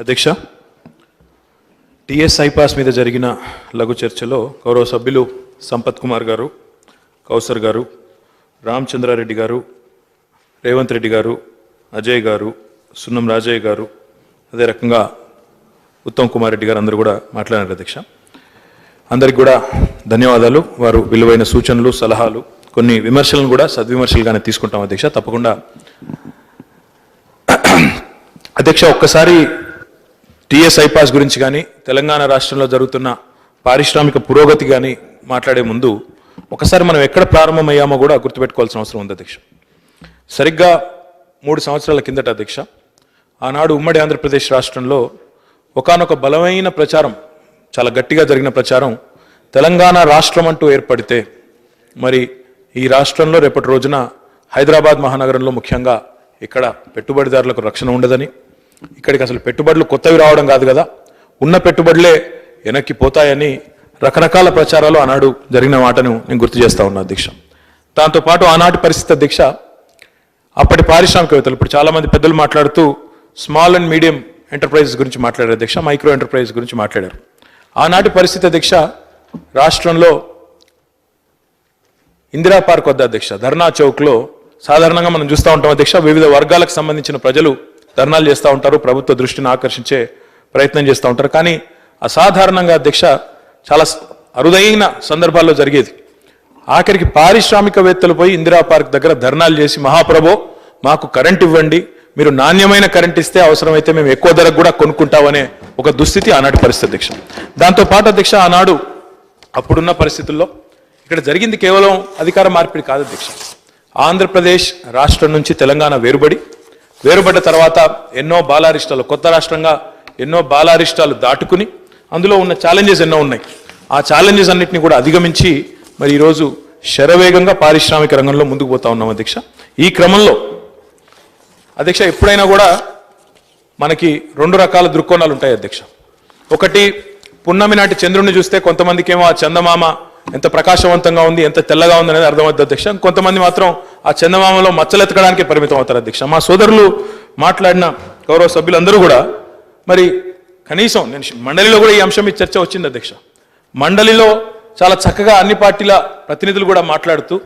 అధ్యక్ష, టీఎస్ ఐపాస్ మీద జరిగిన లఘు చర్చలో గౌరవ సభ్యులు సంపత్ కుమార్ గారు, కౌసర్ గారు, రామచంద్రారెడ్డి గారు, రేవంత్ రెడ్డి గారు, అజయ్ గారు, సున్నం రాజయ్య గారు, అదే రకంగా ఉత్తమ్ కుమార్ రెడ్డి గారు అందరూ కూడా మాట్లాడారు. అధ్యక్ష, అందరికి కూడా ధన్యవాదాలు. వారు విలువైన సూచనలు, సలహాలు, కొన్ని విమర్శలను కూడా సద్విమర్శలుగానే తీసుకుంటాం. అధ్యక్ష, తప్పకుండా. అధ్యక్ష, ఒక్కసారి టీఎస్ ఐపాస్ గురించి కానీ తెలంగాణ రాష్ట్రంలో జరుగుతున్న పారిశ్రామిక పురోగతి కానీ మాట్లాడే ముందు ఒకసారి మనం ఎక్కడ ప్రారంభమయ్యామో కూడా గుర్తుపెట్టుకోవాల్సిన అవసరం ఉంది. అధ్యక్ష, సరిగ్గా 3 సంవత్సరాల కిందట అధ్యక్ష, ఆనాడు ఉమ్మడి ఆంధ్రప్రదేశ్ రాష్ట్రంలో ఒకానొక బలమైన ప్రచారం, చాలా గట్టిగా జరిగిన ప్రచారం, తెలంగాణ రాష్ట్రం అంటూ ఏర్పడితే మరి ఈ రాష్ట్రంలో రేపటి రోజున హైదరాబాద్ మహానగరంలో ముఖ్యంగా ఇక్కడ పెట్టుబడిదారులకు రక్షణ ఉండదని, ఇక్కడికి అసలు పెట్టుబడులు కొత్తవి రావడం కాదు కదా, ఉన్న పెట్టుబడులే వెనక్కి పోతాయని రకరకాల ప్రచారాలు ఆనాడు జరిగిన మాటను నేను గుర్తు చేస్తా ఉన్నా. అధ్యక్ష, దాంతోపాటు ఆనాటి పరిస్థితి అధ్యక్ష, అప్పటి పారిశ్రామికవేత్తలు, ఇప్పుడు చాలామంది పెద్దలు మాట్లాడుతూ స్మాల్ అండ్ మీడియం ఎంటర్ప్రైజెస్ గురించి మాట్లాడారు. అధ్యక్ష, మైక్రో ఎంటర్ప్రైజెస్ గురించి మాట్లాడారు. ఆనాటి పరిస్థితి అధ్యక్ష, రాష్ట్రంలో ఇందిరా పార్క్ వద్ద అధ్యక్ష, ధర్నా చౌక్లో సాధారణంగా మనం చూస్తూ ఉంటాం అధ్యక్ష, వివిధ వర్గాలకు సంబంధించిన ప్రజలు ధర్నాలు చేస్తూ ఉంటారు, ప్రభుత్వ దృష్టిని ఆకర్షించే ప్రయత్నం చేస్తూ ఉంటారు. కానీ అసాధారణంగా అధ్యక్ష, చాలా అరుదైన సందర్భాల్లో జరిగేది. ఆఖరికి పారిశ్రామికవేత్తలు పోయి ఇందిరా పార్క్ దగ్గర ధర్నాలు చేసి, మహాప్రభో మాకు కరెంట్ ఇవ్వండి, మీరు నాణ్యమైన కరెంట్ ఇస్తే అవసరమైతే మేము ఎక్కువ ధరకు కూడా కొనుక్కుంటామనే ఒక దుస్థితి ఆనాటి పరిస్థితి అధ్యక్ష. దాంతోపాటు అధ్యక్ష, ఆనాడు అప్పుడున్న పరిస్థితుల్లో ఇక్కడ జరిగింది కేవలం అధికార మార్పిడి కాదు అధ్యక్ష. ఆంధ్రప్రదేశ్ రాష్ట్రం నుంచి తెలంగాణ వేరుబడ్డ తర్వాత ఎన్నో బాలారిష్టాలు, కొత్త రాష్ట్రంగా ఎన్నో బాలారిష్టాలు దాటుకుని అందులో ఉన్న ఛాలెంజెస్ ఎన్నో ఉన్నాయి. ఆ ఛాలెంజెస్ అన్నింటినీ కూడా అధిగమించి మరి ఈరోజు శరవేగంగా పారిశ్రామిక రంగంలో ముందుకు పోతా ఉన్నాం అధ్యక్ష. ఈ క్రమంలో అధ్యక్ష, ఎప్పుడైనా కూడా మనకి 2 రకాల దృక్కోణాలు ఉంటాయి అధ్యక్ష. ఒకటి, పున్నమి నాటి చంద్రుడిని చూస్తే కొంతమందికి ఏమో ఆ చందమామ ఎంత ప్రకాశవంతంగా ఉంది, ఎంత తెల్లగా ఉంది అనేది అర్థమవుతుంది అధ్యక్ష. కొంతమంది మాత్రం ఆ చందమామలో మచ్చలెత్తకడానికి పరిమితం అవుతారు అధ్యక్ష. మా సోదరులు మాట్లాడిన గౌరవ సభ్యులందరూ కూడా మరి కనీసం నేను మండలిలో కూడా ఈ అంశం మీద చర్చ వచ్చింది అధ్యక్ష. మండలిలో చాలా చక్కగా అన్ని పార్టీల ప్రతినిధులు కూడా మాట్లాడుతూ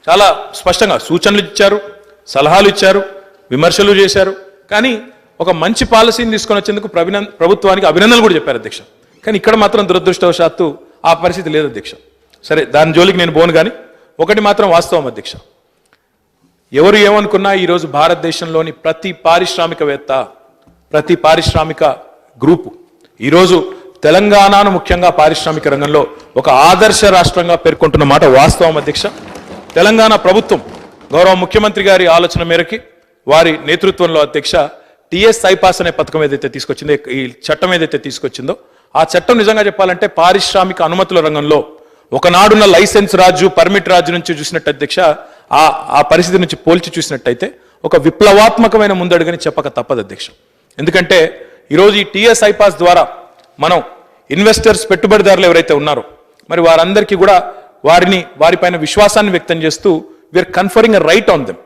చాలా స్పష్టంగా సూచనలు ఇచ్చారు, సలహాలు ఇచ్చారు, విమర్శలు చేశారు. కానీ ఒక మంచి పాలసీని తీసుకొని వచ్చేందుకు ప్రభుత్వానికి అభినందనలు కూడా చెప్పారు అధ్యక్ష. కానీ ఇక్కడ మాత్రం దురదృష్టవశాత్తు ఆ పరిస్థితి లేదు అధ్యక్ష. సరే, దాని జోలికి నేను పోను. కానీ ఒకటి మాత్రం వాస్తవం అధ్యక్ష, ఎవరు ఏమనుకున్నా ఈరోజు భారతదేశంలోని ప్రతి పారిశ్రామికవేత్త, ప్రతి పారిశ్రామిక గ్రూపు ఈరోజు తెలంగాణను ముఖ్యంగా పారిశ్రామిక రంగంలో ఒక ఆదర్శ రాష్ట్రంగా పేర్కొంటున్న మాట వాస్తవం అధ్యక్ష. తెలంగాణ ప్రభుత్వం గౌరవ ముఖ్యమంత్రి గారి ఆలోచన మేరకి, వారి నేతృత్వంలో అధ్యక్ష, టీఎస్ ఐపాస్ అనే పథకం ఏదైతే తీసుకొచ్చిందో, ఈ చట్టం ఏదైతే తీసుకొచ్చిందో, ఆ చట్టం నిజంగా చెప్పాలంటే పారిశ్రామిక అనుమతుల రంగంలో ఒకనాడున్న లైసెన్స్ రాజు, పర్మిట్ రాజు నుంచి చూసినట్టు అధ్యక్ష, ఆ పరిస్థితి నుంచి పోల్చి చూసినట్టయితే ఒక విప్లవాత్మకమైన ముందడుగని చెప్పక తప్పదు అధ్యక్ష. ఎందుకంటే ఈరోజు ఈ టీఎస్ ఐపాస్ ద్వారా మనం ఇన్వెస్టర్స్, పెట్టుబడిదారులు ఎవరైతే ఉన్నారో మరి వారందరికీ కూడా వారిపైన విశ్వాసాన్ని వ్యక్తం చేస్తూ we are conferring a right on them.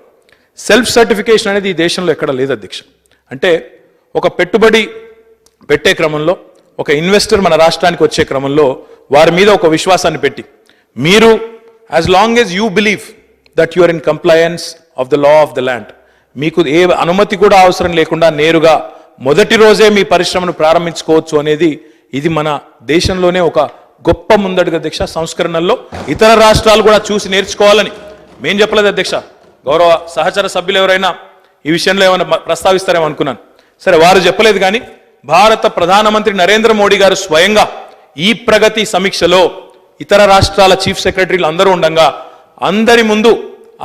Self certification అనేది ఈ దేశంలో ఎక్కడ లేదు అధ్యక్ష. అంటే ఒక పెట్టుబడి పెట్టే క్రమంలో, ఒక ఇన్వెస్టర్ మన రాష్ట్రానికి వచ్చే క్రమంలో వారి మీద ఒక విశ్వాసాన్ని పెట్టి, మీరు as long as you believe that you are in compliance of the law of the land, మీకు ఏ అనుమతి కూడా అవసరం లేకుండా నేరుగా మొదటి రోజే మీ పరిశ్రమను ప్రారంభించుకోవచ్చు అనేది ఇది మన దేశంలోనే ఒక గొప్ప ముందడుగు అధ్యక్ష. సంస్కరణల్లో ఇతర రాష్ట్రాలు కూడా చూసి నేర్చుకోవాలని మేం చెప్పలేదు అధ్యక్ష. గౌరవ సహచర సభ్యులు ఎవరైనా ఈ విషయంలో ఏమైనా ప్రస్తావిస్తారేమో అనుకున్నాను. సరే, వారు చెప్పలేదు. కానీ భారత ప్రధానమంత్రి నరేంద్ర మోడీ గారు స్వయంగా ఈ ప్రగతి సమీక్షలో ఇతర రాష్ట్రాల చీఫ్ సెక్రటరీలు అందరూ ఉండగా అందరి ముందు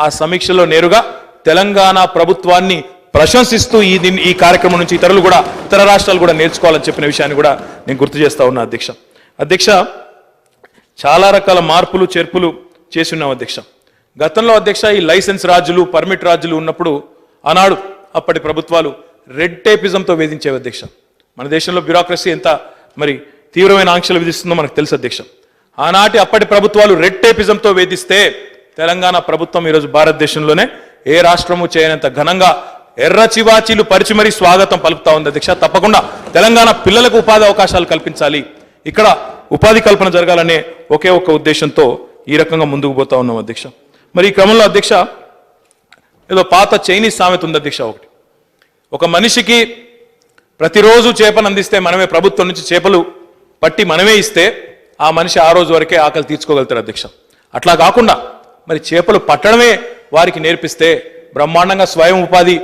ఆ సమీక్షలో నేరుగా తెలంగాణ ప్రభుత్వాన్ని ప్రశంసిస్తూ ఈ కార్యక్రమం నుంచి ఇతర రాష్ట్రాలు కూడా నేర్చుకోవాలని చెప్పిన విషయాన్ని కూడా నేను గుర్తు చేస్తా ఉన్నా అధ్యక్ష. అధ్యక్ష, చాలా రకాల మార్పులు చేర్పులు చేసి ఉన్నాం అధ్యక్ష. గతంలో అధ్యక్ష, ఈ లైసెన్స్ రాజులు, పర్మిట్ రాజులు ఉన్నప్పుడు ఆనాడు అప్పటి ప్రభుత్వాలు రెడ్ టేపిజంతో వేధించేవి అధ్యక్ష. మన దేశంలో బ్యూరోక్రసీ ఎంత మరి తీవ్రమైన ఆంక్షలు విధిస్తుందో మనకు తెలుసు అధ్యక్ష. ఆనాటి అప్పటి ప్రభుత్వాలు రెడ్ టేపిజంతో వేధిస్తే తెలంగాణ ప్రభుత్వం ఈరోజు భారతదేశంలోనే ఏ రాష్ట్రము చేయనంత ఘనంగా ఎర్ర చివాచీలు పరిచి మరీ స్వాగతం పలుకుతా ఉంది అధ్యక్ష. తప్పకుండా తెలంగాణ పిల్లలకు ఉపాధి అవకాశాలు కల్పించాలి, ఇక్కడ ఉపాధి కల్పన జరగాలనే ఒకే ఒక్క ఉద్దేశంతో ఈ రకంగా ముందుకు పోతా ఉన్నాం అధ్యక్ష. మరి ఈ క్రమంలో అధ్యక్ష ఏదో పాత చైనీస్ సామెత ఉంది అధ్యక్ష. ఒక మనిషికి ప్రతిరోజు చేపను అందిస్తే మనమే, ప్రభుత్వం నుంచి చేపలు పట్టి మనమే ఇస్తే ఆ మనిషి ఆ రోజు వరకే ఆకలి తీర్చుకోగలుగుతారు అధ్యక్ష. అట్లా కాకుండా మరి చేపలు పట్టడమే వారికి నేర్పిస్తే బ్రహ్మాండంగా స్వయం ఉపాధి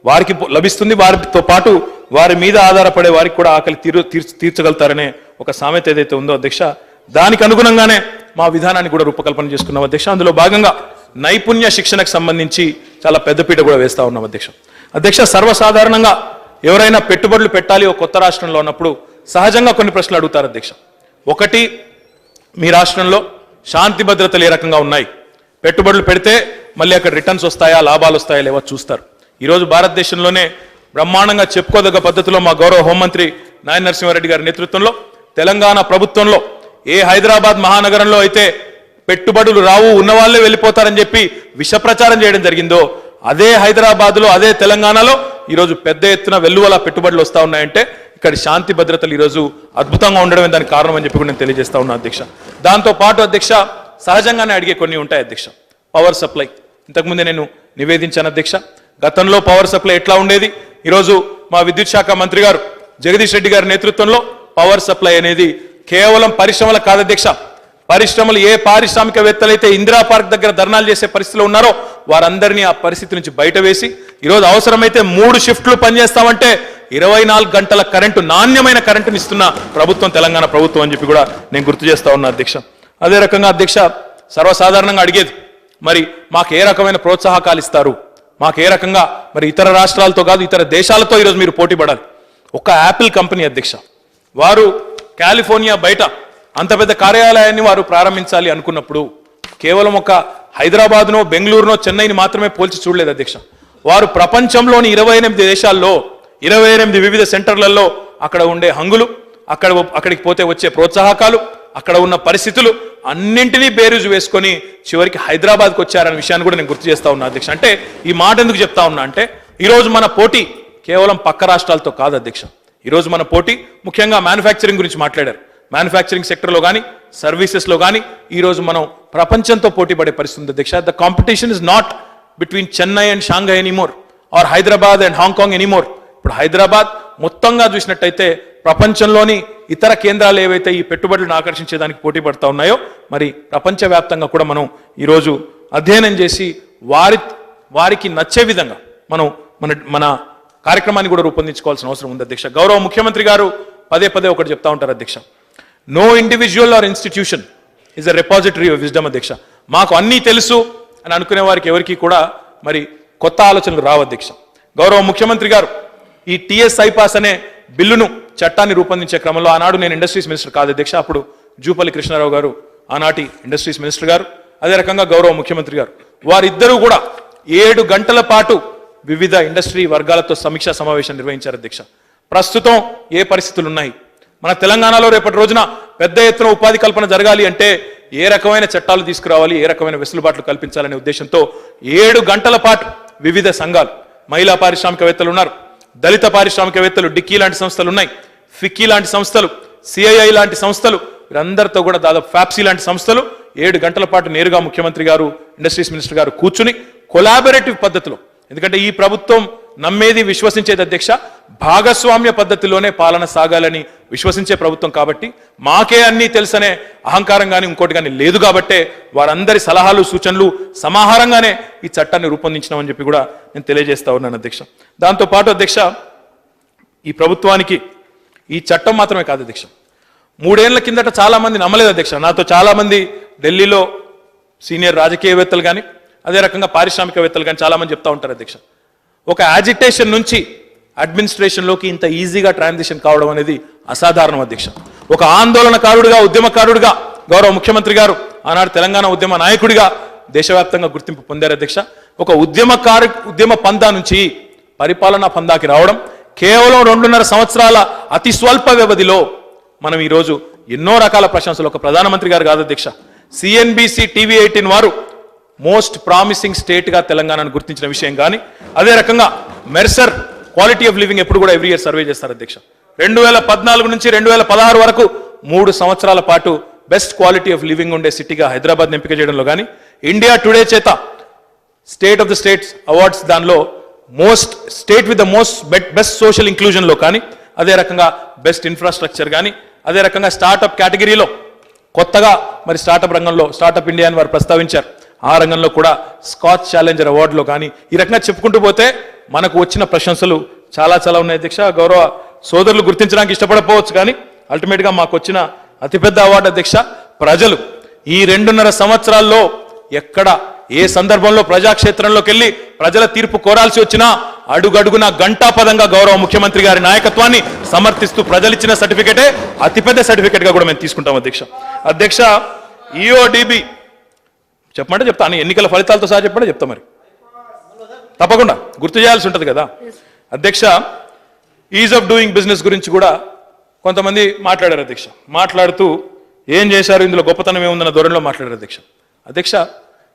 వారికి లభిస్తుంది, వారితో పాటు వారి మీద ఆధారపడే వారికి కూడా ఆకలి తీర్చగలుగుతారనే ఒక సామెత ఏదైతే ఉందో అధ్యక్ష, దానికి అనుగుణంగానే మా విధానాన్ని కూడా రూపకల్పన చేసుకున్నాం అధ్యక్ష. అందులో భాగంగా నైపుణ్య శిక్షణకు సంబంధించి చాలా పెద్దపీట కూడా వేస్తా ఉన్నాం అధ్యక్ష. సర్వసాధారణంగా ఎవరైనా పెట్టుబడులు పెట్టాలి ఒక కొత్త రాష్ట్రంలో ఉన్నప్పుడు సహజంగా కొన్ని ప్రశ్నలు అడుగుతారు అధ్యక్ష. ఒకటి, మీ రాష్ట్రంలో శాంతి భద్రతలు ఏ రకంగా ఉన్నాయి, పెట్టుబడులు పెడితే మళ్ళీ అక్కడ రిటర్న్స్ వస్తాయా, లాభాలు వస్తాయా లేవో చూస్తారు. ఈరోజు భారతదేశంలోనే బ్రహ్మాండంగా చెప్పుకోదగ్గ పద్ధతిలో మా గౌరవ హోంమంత్రి నాయన నరసింహారెడ్డి గారి నేతృత్వంలో తెలంగాణ ప్రభుత్వంలో ఏ హైదరాబాద్ మహానగరంలో అయితే పెట్టుబడులు రావు, ఉన్నవాళ్లే వెళ్ళిపోతారని చెప్పి విష ప్రచారం చేయడం జరిగిందో, అదే హైదరాబాద్లో అదే తెలంగాణలో ఈరోజు పెద్ద ఎత్తున వెల్లువల పెట్టుబడులు వస్తూ ఉన్నాయంటే ఇక్కడ శాంతి భద్రతలు ఈరోజు అద్భుతంగా ఉండడమే దానికి కారణం అని చెప్పి కూడా నేను తెలియజేస్తా ఉన్నా అధ్యక్ష. దాంతో పాటు అధ్యక్ష సహజంగానే అడిగే కొన్ని ఉంటాయి అధ్యక్ష. పవర్ సప్లై ఇంతకుముందే నేను నివేదించాను అధ్యక్ష. గతంలో పవర్ సప్లై ఎట్లా ఉండేది, ఈరోజు మా విద్యుత్ శాఖ మంత్రి గారు జగదీష్ రెడ్డి గారి నేతృత్వంలో పవర్ సప్లై అనేది కేవలం పరిశ్రమల కాదు అధ్యక్ష. పరిశ్రమలు ఏ పారిశ్రామికవేత్తలైతే ఇందిరా పార్క్ దగ్గర ధర్నాలు చేసే పరిస్థితిలో ఉన్నారో వారందరినీ ఆ పరిస్థితి నుంచి బయట వేసి ఈరోజు అవసరమైతే 3 షిఫ్ట్లు పనిచేస్తామంటే 24 గంటల కరెంటు, నాణ్యమైన కరెంటుని ఇస్తున్న ప్రభుత్వం తెలంగాణ ప్రభుత్వం అని చెప్పి కూడా నేను గుర్తు చేస్తా ఉన్నా అధ్యక్ష. అదే రకంగా అధ్యక్ష సర్వసాధారణంగా అడిగేది, మరి మాకు ఏ రకమైన ప్రోత్సాహకాలు ఇస్తారు, మాకు ఏ రకంగా మరి ఇతర రాష్ట్రాలతో కాదు ఇతర దేశాలతో ఈరోజు మీరు పోటీ పడాలి. ఒక యాపిల్ కంపెనీ అధ్యక్ష, వారు కాలిఫోర్నియా బయట అంత పెద్ద కార్యాలయాన్ని వారు ప్రారంభించాలి అనుకున్నప్పుడు కేవలం ఒక హైదరాబాద్నో బెంగళూరునో చెన్నైని మాత్రమే పోల్చి చూడలేదు అధ్యక్ష. వారు ప్రపంచంలోని 28 దేశాల్లో 28 వివిధ సెంటర్లలో అక్కడ ఉండే హంగులు, అక్కడికి పోతే వచ్చే ప్రోత్సాహకాలు, అక్కడ ఉన్న పరిస్థితులు అన్నింటినీ బేరుజు వేసుకొని చివరికి హైదరాబాద్కి వచ్చారనే విషయాన్ని కూడా నేను గుర్తు చేస్తా ఉన్నా అధ్యక్ష. అంటే ఈ మాట ఎందుకు చెప్తా ఉన్నా అంటే ఈరోజు మన పోటీ కేవలం పక్క రాష్ట్రాలతో కాదు అధ్యక్ష. ఈరోజు మన పోటీ ముఖ్యంగా మ్యానుఫ్యాక్చరింగ్ గురించి మాట్లాడారు. మ్యానుఫ్యాక్చరింగ్ సెక్టర్లో కానీ సర్వీసెస్లో కానీ ఈరోజు మనం ప్రపంచంతో పోటీ పడే పరిస్థితి అధ్యక్ష. The competition is not between Chennai and Shanghai anymore or Hyderabad and Hong Kong anymore. ఇప్పుడు హైదరాబాద్ మొత్తంగా చూసినట్టయితే ప్రపంచంలోని ఇతర కేంద్రాలు ఏవైతే ఈ పెట్టుబడులను ఆకర్షించేదానికి పోటీ పడుతూ ఉన్నాయో మరి ప్రపంచవ్యాప్తంగా కూడా మనం ఈరోజు అధ్యయనం చేసి వారికి నచ్చే విధంగా మనం మన కార్యక్రమాన్ని కూడా రూపొందించుకోవాల్సిన అవసరం ఉంది అధ్యక్ష. గౌరవ ముఖ్యమంత్రి గారు పదే పదే ఒకటి చెప్తా ఉంటారు అధ్యక్ష, no individual or institution is a repository of wisdom అధ్యక్ష. మాకు అన్నీ తెలుసు అని అనుకునే వారికి ఎవరికి కూడా మరి కొత్త ఆలోచనలు రావు అధ్యక్ష. గౌరవ ముఖ్యమంత్రి గారు ఈ టిఎస్ ఐపాస్ అనే బిల్లును చట్టాన్ని రూపొందించే క్రమంలో ఆనాడు నేను ఇండస్ట్రీస్ మినిస్టర్ కాదు అధ్యక్ష, అప్పుడు జూపల్లి కృష్ణారావు గారు ఆనాటి ఇండస్ట్రీస్ మినిస్టర్ గారు, అదే రకంగా గౌరవ ముఖ్యమంత్రి గారు, వారిద్దరూ కూడా 7 గంటల పాటు వివిధ ఇండస్ట్రీ వర్గాలతో సమీక్షా సమావేశం నిర్వహించారు అధ్యక్ష. ప్రస్తుతం ఏ పరిస్థితులు ఉన్నాయి, మన తెలంగాణలో రేపటి రోజున పెద్ద ఎత్తున ఉపాధి కల్పన జరగాలి అంటే ఏ రకమైన చట్టాలు తీసుకురావాలి, ఏ రకమైన వెసులుబాట్లు కల్పించాలనే ఉద్దేశంతో 7 గంటల పాటు వివిధ సంఘాలు, మహిళా పారిశ్రామికవేత్తలు ఉన్నారు, దళిత పారిశ్రామికవేత్తలు, డిక్కీ లాంటి సంస్థలు ఉన్నాయి, ఫిక్కీ లాంటి సంస్థలు, సిఐఐ లాంటి సంస్థలు, వీరందరితో కూడా దాదాపు ఫ్యాప్సీ లాంటి సంస్థలు 7 గంటల పాటు నేరుగా ముఖ్యమంత్రి గారు ఇండస్ట్రీస్ మినిస్టర్ గారు కూర్చుని కొలాబరేటివ్ పద్ధతిలో, ఎందుకంటే ఈ ప్రభుత్వం నమ్మేది విశ్వసించేది అధ్యక్ష భాగస్వామ్య పద్ధతిలోనే పాలన సాగాలని విశ్వసించే ప్రభుత్వం కాబట్టి మాకే అన్నీ తెలుసనే అహంకారం కానీ ఇంకోటి కానీ లేదు కాబట్టే వారందరి సలహాలు సూచనలు సమాహారంగానే ఈ చట్టాన్ని రూపొందించినామని చెప్పి కూడా నేను తెలియజేస్తా ఉన్నాను అధ్యక్ష. దాంతోపాటు అధ్యక్ష ఈ ప్రభుత్వానికి ఈ చట్టం మాత్రమే కాదు అధ్యక్ష, 3 ఏళ్ల కిందట చాలా మంది నమ్మలేదు అధ్యక్ష. నాతో చాలా మంది ఢిల్లీలో సీనియర్ రాజకీయవేత్తలు కానీ అదే రకంగా పారిశ్రామికవేత్తలు కానీ చాలా మంది చెప్తా ఉంటారు అధ్యక్ష, ఒక యాజిటేషన్ నుంచి అడ్మినిస్ట్రేషన్లోకి ఇంత ఈజీగా ట్రాన్సిషన్ కావడం అనేది అసాధారణం అధ్యక్ష. ఒక ఆందోళనకారుడిగా, ఉద్యమకారుడిగా గౌరవ ముఖ్యమంత్రి గారు ఆనాడు తెలంగాణ ఉద్యమ నాయకుడిగా దేశవ్యాప్తంగా గుర్తింపు పొందారు అధ్యక్ష. ఒక ఉద్యమ పందా నుంచి పరిపాలనా పందాకి రావడం కేవలం 2.5 సంవత్సరాల అతి స్వల్ప వ్యవధిలో మనం ఈరోజు ఎన్నో రకాల ప్రశంసలు, ఒక ప్రధానమంత్రి గారు కాదు అధ్యక్ష, సిఎన్బిసి టీవీ 18 వారు మోస్ట్ ప్రామిసింగ్ స్టేట్గా తెలంగాణను గుర్తించిన విషయం కానీ, అదే రకంగా మెర్సర్ క్వాలిటీ ఆఫ్ లివింగ్ ఎప్పుడు కూడా ఎవ్రీ ఇయర్ సర్వే చేస్తారు అధ్యక్ష. 2014 నుంచి 2016 వరకు 3 సంవత్సరాల పాటు బెస్ట్ క్వాలిటీ ఆఫ్ లివింగ్ ఉండే సిటీగా హైదరాబాద్ ఎంపిక చేయడంలో కానీ, ఇండియా టుడే చేత state of the states awards దానిలో most state with the most best social ఇంక్లూజన్లో కానీ, అదే రకంగా బెస్ట్ ఇన్ఫ్రాస్ట్రక్చర్ కానీ, అదే రకంగా స్టార్టప్ కేటగిరీలో కొత్తగా మరి స్టార్టప్ రంగంలో స్టార్టప్ ఇండియా అని వారు ప్రస్తావించారు. ఆ రంగంలో కూడా స్కాచ్ ఛాలెంజర్ అవార్డులో కానీ ఈ రకంగా చెప్పుకుంటూ పోతే మనకు వచ్చిన ప్రశంసలు చాలా చాలా ఉన్నాయి అధ్యక్ష. గౌరవ సోదరులు గుర్తించడానికి ఇష్టపడకపోవచ్చు కానీ అల్టిమేట్గా మాకు వచ్చిన అతిపెద్ద అవార్డు అధ్యక్ష. ప్రజలు ఈ 2.5 సంవత్సరాల్లో ఎక్కడ ఏ సందర్భంలో ప్రజాక్షేత్రంలోకి వెళ్ళి ప్రజల తీర్పు కోరాల్సి వచ్చినా అడుగడుగున గంటాపదంగా గౌరవ ముఖ్యమంత్రి గారి నాయకత్వాన్ని సమర్థిస్తూ ప్రజలిచ్చిన సర్టిఫికేటే అతిపెద్ద సర్టిఫికేట్ గా కూడా మేము తీసుకుంటాం అధ్యక్ష. ఈఓడిబి చెప్పమంటే చెప్తాను, ఎన్నికల ఫలితాలతో సహా చెప్పమంటే చెప్తా, మరి తప్పకుండా గుర్తు చేయాల్సి ఉంటుంది కదా అధ్యక్ష. ఈజ్ ఆఫ్ డూయింగ్ బిజినెస్ గురించి కూడా కొంతమంది మాట్లాడారు అధ్యక్ష. మాట్లాడుతూ ఏం చేశారు, ఇందులో గొప్పతనం ఏముందన్న ధోరణిలో మాట్లాడారు అధ్యక్ష.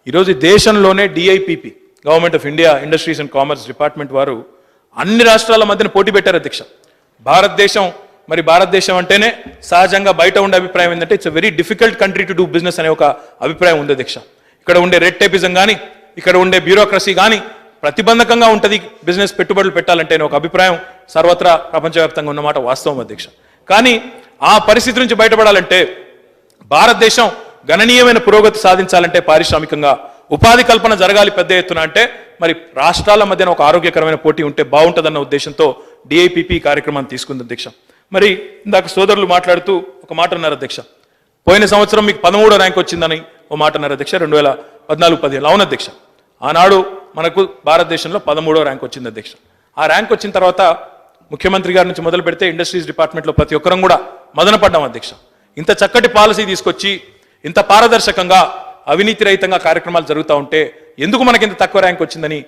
ఈరోజు దేశంలోనే DIPP government of India industries and commerce department వారు అన్ని రాష్ట్రాల మధ్యన పోటీ పెట్టారు అధ్యక్ష. భారతదేశం అంటేనే సహజంగా బయట ఉండే అభిప్రాయం ఏంటంటే it's very difficult country to do business అనే ఒక అభిప్రాయం ఉంది అధ్యక్ష. ఇక్కడ ఉండే రెడ్ టేపిజం కానీ, ఇక్కడ ఉండే బ్యూరోక్రసీ కానీ ప్రతిబంధకంగా ఉంటుంది బిజినెస్ పెట్టుబడులు పెట్టాలంటే ఒక అభిప్రాయం సర్వత్రా ప్రపంచవ్యాప్తంగా ఉన్నమాట వాస్తవం అధ్యక్ష. కానీ ఆ పరిస్థితి నుంచి బయటపడాలంటే, భారతదేశం గణనీయమైన పురోగతి సాధించాలంటే, పారిశ్రామికంగా ఉపాధి కల్పన జరగాలి పెద్ద ఎత్తున అంటే, మరి రాష్ట్రాల మధ్యన ఒక ఆరోగ్యకరమైన పోటీ ఉంటే బాగుంటుందన్న ఉద్దేశంతో డిఐపిపి కార్యక్రమాన్ని తీసుకుంది అధ్యక్ష. మరి ఇందాక సోదరులు మాట్లాడుతూ ఒక మాట అన్నారు అధ్యక్ష, పోయిన సంవత్సరం మీకు 13వ ర్యాంక్ వచ్చిందని ఓ మాట అన్నారు అధ్యక్ష. 2014-15 అవును అధ్యక్ష. ఆనాడు మనకు భారతదేశంలో 13వ ర్యాంక్ వచ్చింది అధ్యక్ష. ఆ ర్యాంక్ వచ్చిన తర్వాత ముఖ్యమంత్రి గారి నుంచి మొదలు పెడితే ఇండస్ట్రీస్ డిపార్ట్మెంట్లో ప్రతి ఒక్కరం కూడా మదన పడ్డాం అధ్యక్ష. ఇంత చక్కటి పాలసీ తీసుకొచ్చి ఇంత పారదర్శకంగా అవినీతి రహితంగా కార్యక్రమాలు జరుగుతూ ఉంటే ఎందుకు మనకి ఇంత తక్కువ ర్యాంక్ వచ్చిందని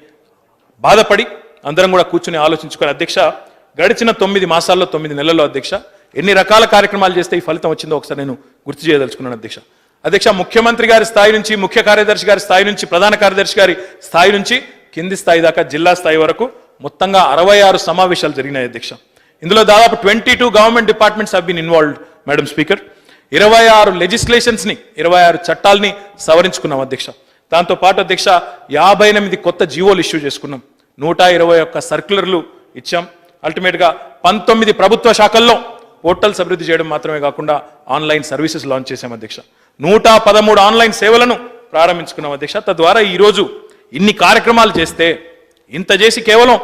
బాధపడి అందరం కూడా కూర్చుని ఆలోచించుకొని అధ్యక్ష, గడిచిన 9 మాసాల్లో 9 నెలల్లో అధ్యక్ష ఎన్ని రకాల కార్యక్రమాలు చేస్తే ఈ ఫలితం వచ్చిందో ఒకసారి నేను గుర్తు చేయదలుచుకున్నాను అధ్యక్ష. ముఖ్యమంత్రి గారి స్థాయి నుంచి, ముఖ్య కార్యదర్శి గారి స్థాయి నుంచి, ప్రధాన కార్యదర్శి గారి స్థాయి నుంచి కింది స్థాయి దాకా జిల్లా స్థాయి వరకు మొత్తంగా 66 సమావేశాలు జరిగినాయి అధ్యక్ష. ఇందులో దాదాపు 22 government departments have been involved madam speaker. 26 legislations ని 26 చట్టాలని సవరించుకున్నాం అధ్యక్ష. దాంతో పాటు అధ్యక్ష 58 కొత్త జీవోలు ఇష్యూ చేసుకున్నాం, 121 సర్క్యులర్లు ఇచ్చాం. అల్టిమేట్ గా 19 ప్రభుత్వ శాఖల్లో పోర్టల్స్ అభివృద్ధి చేయడం మాత్రమే కాకుండా ఆన్లైన్ సర్వీసెస్ లాంచ్ చేశాం అధ్యక్ష. 113 ఆన్లైన్ సేవలను ప్రారంభించుకున్నాం అధ్యక్ష. తద్వారా ఈరోజు ఇన్ని కార్యక్రమాలు చేస్తే, ఇంత చేసి కేవలం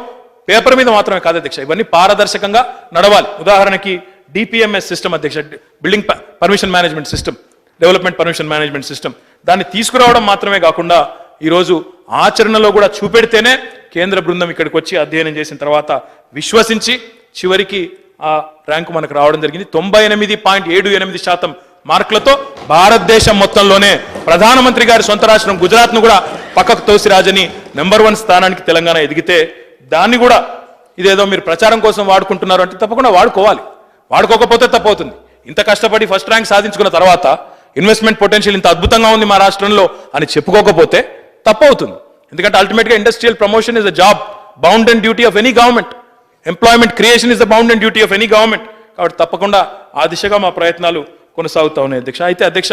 పేపర్ మీద మాత్రమే కాదు అధ్యక్ష, ఇవన్నీ పారదర్శకంగా నడవాలి. ఉదాహరణకి డిపిఎంఎస్ సిస్టమ్ అధ్యక్ష, building permission management system, development permission management system, దాన్ని తీసుకురావడం మాత్రమే కాకుండా ఈరోజు ఆచరణలో కూడా చూపెడితేనే కేంద్ర బృందం ఇక్కడికి వచ్చి అధ్యయనం చేసిన తర్వాత విశ్వసించి చివరికి ఆ ర్యాంకు మనకు రావడం జరిగింది. 98.78% మార్కులతో భారతదేశం మొత్తంలోనే ప్రధానమంత్రి గారి సొంత రాష్ట్రం గుజరాత్ను కూడా పక్కకు తోసిరాజని నెంబర్ 1 స్థానానికి తెలంగాణ ఎదిగితే, దాన్ని కూడా ఇదేదో మీరు ప్రచారం కోసం వాడుకుంటున్నారు అంటే తప్పకుండా వాడుకోవాలి, వాడుకోకపోతే తప్పవుతుంది. ఇంత కష్టపడి ఫస్ట్ ర్యాంక్ సాధించుకున్న తర్వాత ఇన్వెస్ట్మెంట్ పొటెన్షియల్ ఇంత అద్భుతంగా ఉంది మా రాష్ట్రంలో అని చెప్పుకోకపోతే తప్పవుతుంది. ఎందుకంటే అల్టిమేట్గా industrial promotion is a job bound and duty of any government, employment creation is the bound and duty of any government. కాబట్టి తప్పకుండా ఆ దిశగా మా ప్రయత్నాలు కొనసాగుతూ ఉన్నాయి అధ్యక్ష. అయితే అధ్యక్ష,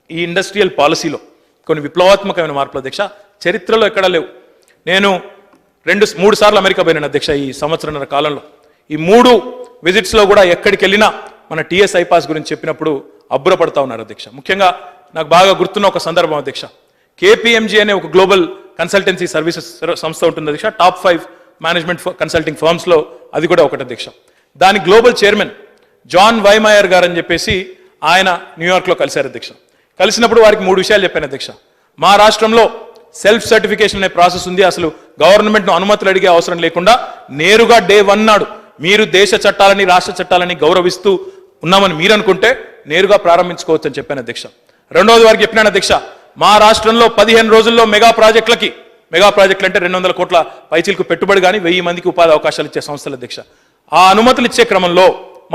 ఈ ఇండస్ట్రియల్ పాలసీలో కొన్ని విప్లవాత్మకమైన మార్పులు అధ్యక్ష చరిత్రలో ఎక్కడా లేవు. నేను 2-3 సార్లు అమెరికా పోయినాను అధ్యక్ష ఈ సంవత్సరంన్నర కాలంలో. ఈ 3 విజిట్స్లో కూడా ఎక్కడికి వెళ్ళినా మన టీఎస్ ఐపాస్ గురించి చెప్పినప్పుడు అబ్బురపడతా ఉన్నారు అధ్యక్ష. ముఖ్యంగా నాకు బాగా గుర్తున్న ఒక సందర్భం అధ్యక్ష, కేపీఎంజీ అనే ఒక గ్లోబల్ కన్సల్టెన్సీ సర్వీసెస్ సంస్థ ఉంటుంది అధ్యక్ష, టాప్ 5 మేనేజ్మెంట్ కన్సల్టింగ్ ఫర్మ్స్లో అది కూడా ఒకటి అధ్యక్ష. దాని గ్లోబల్ చైర్మన్ జాన్ వైమయర్ గారు అని చెప్పేసి ఆయన న్యూయార్క్లో కలిశారు అధ్యక్ష. కలిసినప్పుడు వారికి 3 విషయాలు చెప్పాను అధ్యక్ష. మా రాష్ట్రంలో సెల్ఫ్ సర్టిఫికేషన్ అనే ప్రాసెస్ ఉంది, అసలు గవర్నమెంట్ను అనుమతులు అడిగే అవసరం లేకుండా నేరుగా డే 1 నాడు మీరు దేశ చట్టాలని రాష్ట్ర చట్టాలని గౌరవిస్తూ ఉన్నామని మీరు అనుకుంటే నేరుగా ప్రారంభించుకోవచ్చు అని చెప్పాను అధ్యక్ష. రెండవది వారికి చెప్పినాను అధ్యక్ష, మా రాష్ట్రంలో 15 రోజుల్లో మెగా ప్రాజెక్టులు అంటే 200 కోట్ల పైచీలకు పెట్టుబడి కానీ 1000 మందికి ఉపాధి అవకాశాలు ఇచ్చే సంస్థలు అధ్యక్ష. ఆ అనుమతులు ఇచ్చే క్రమంలో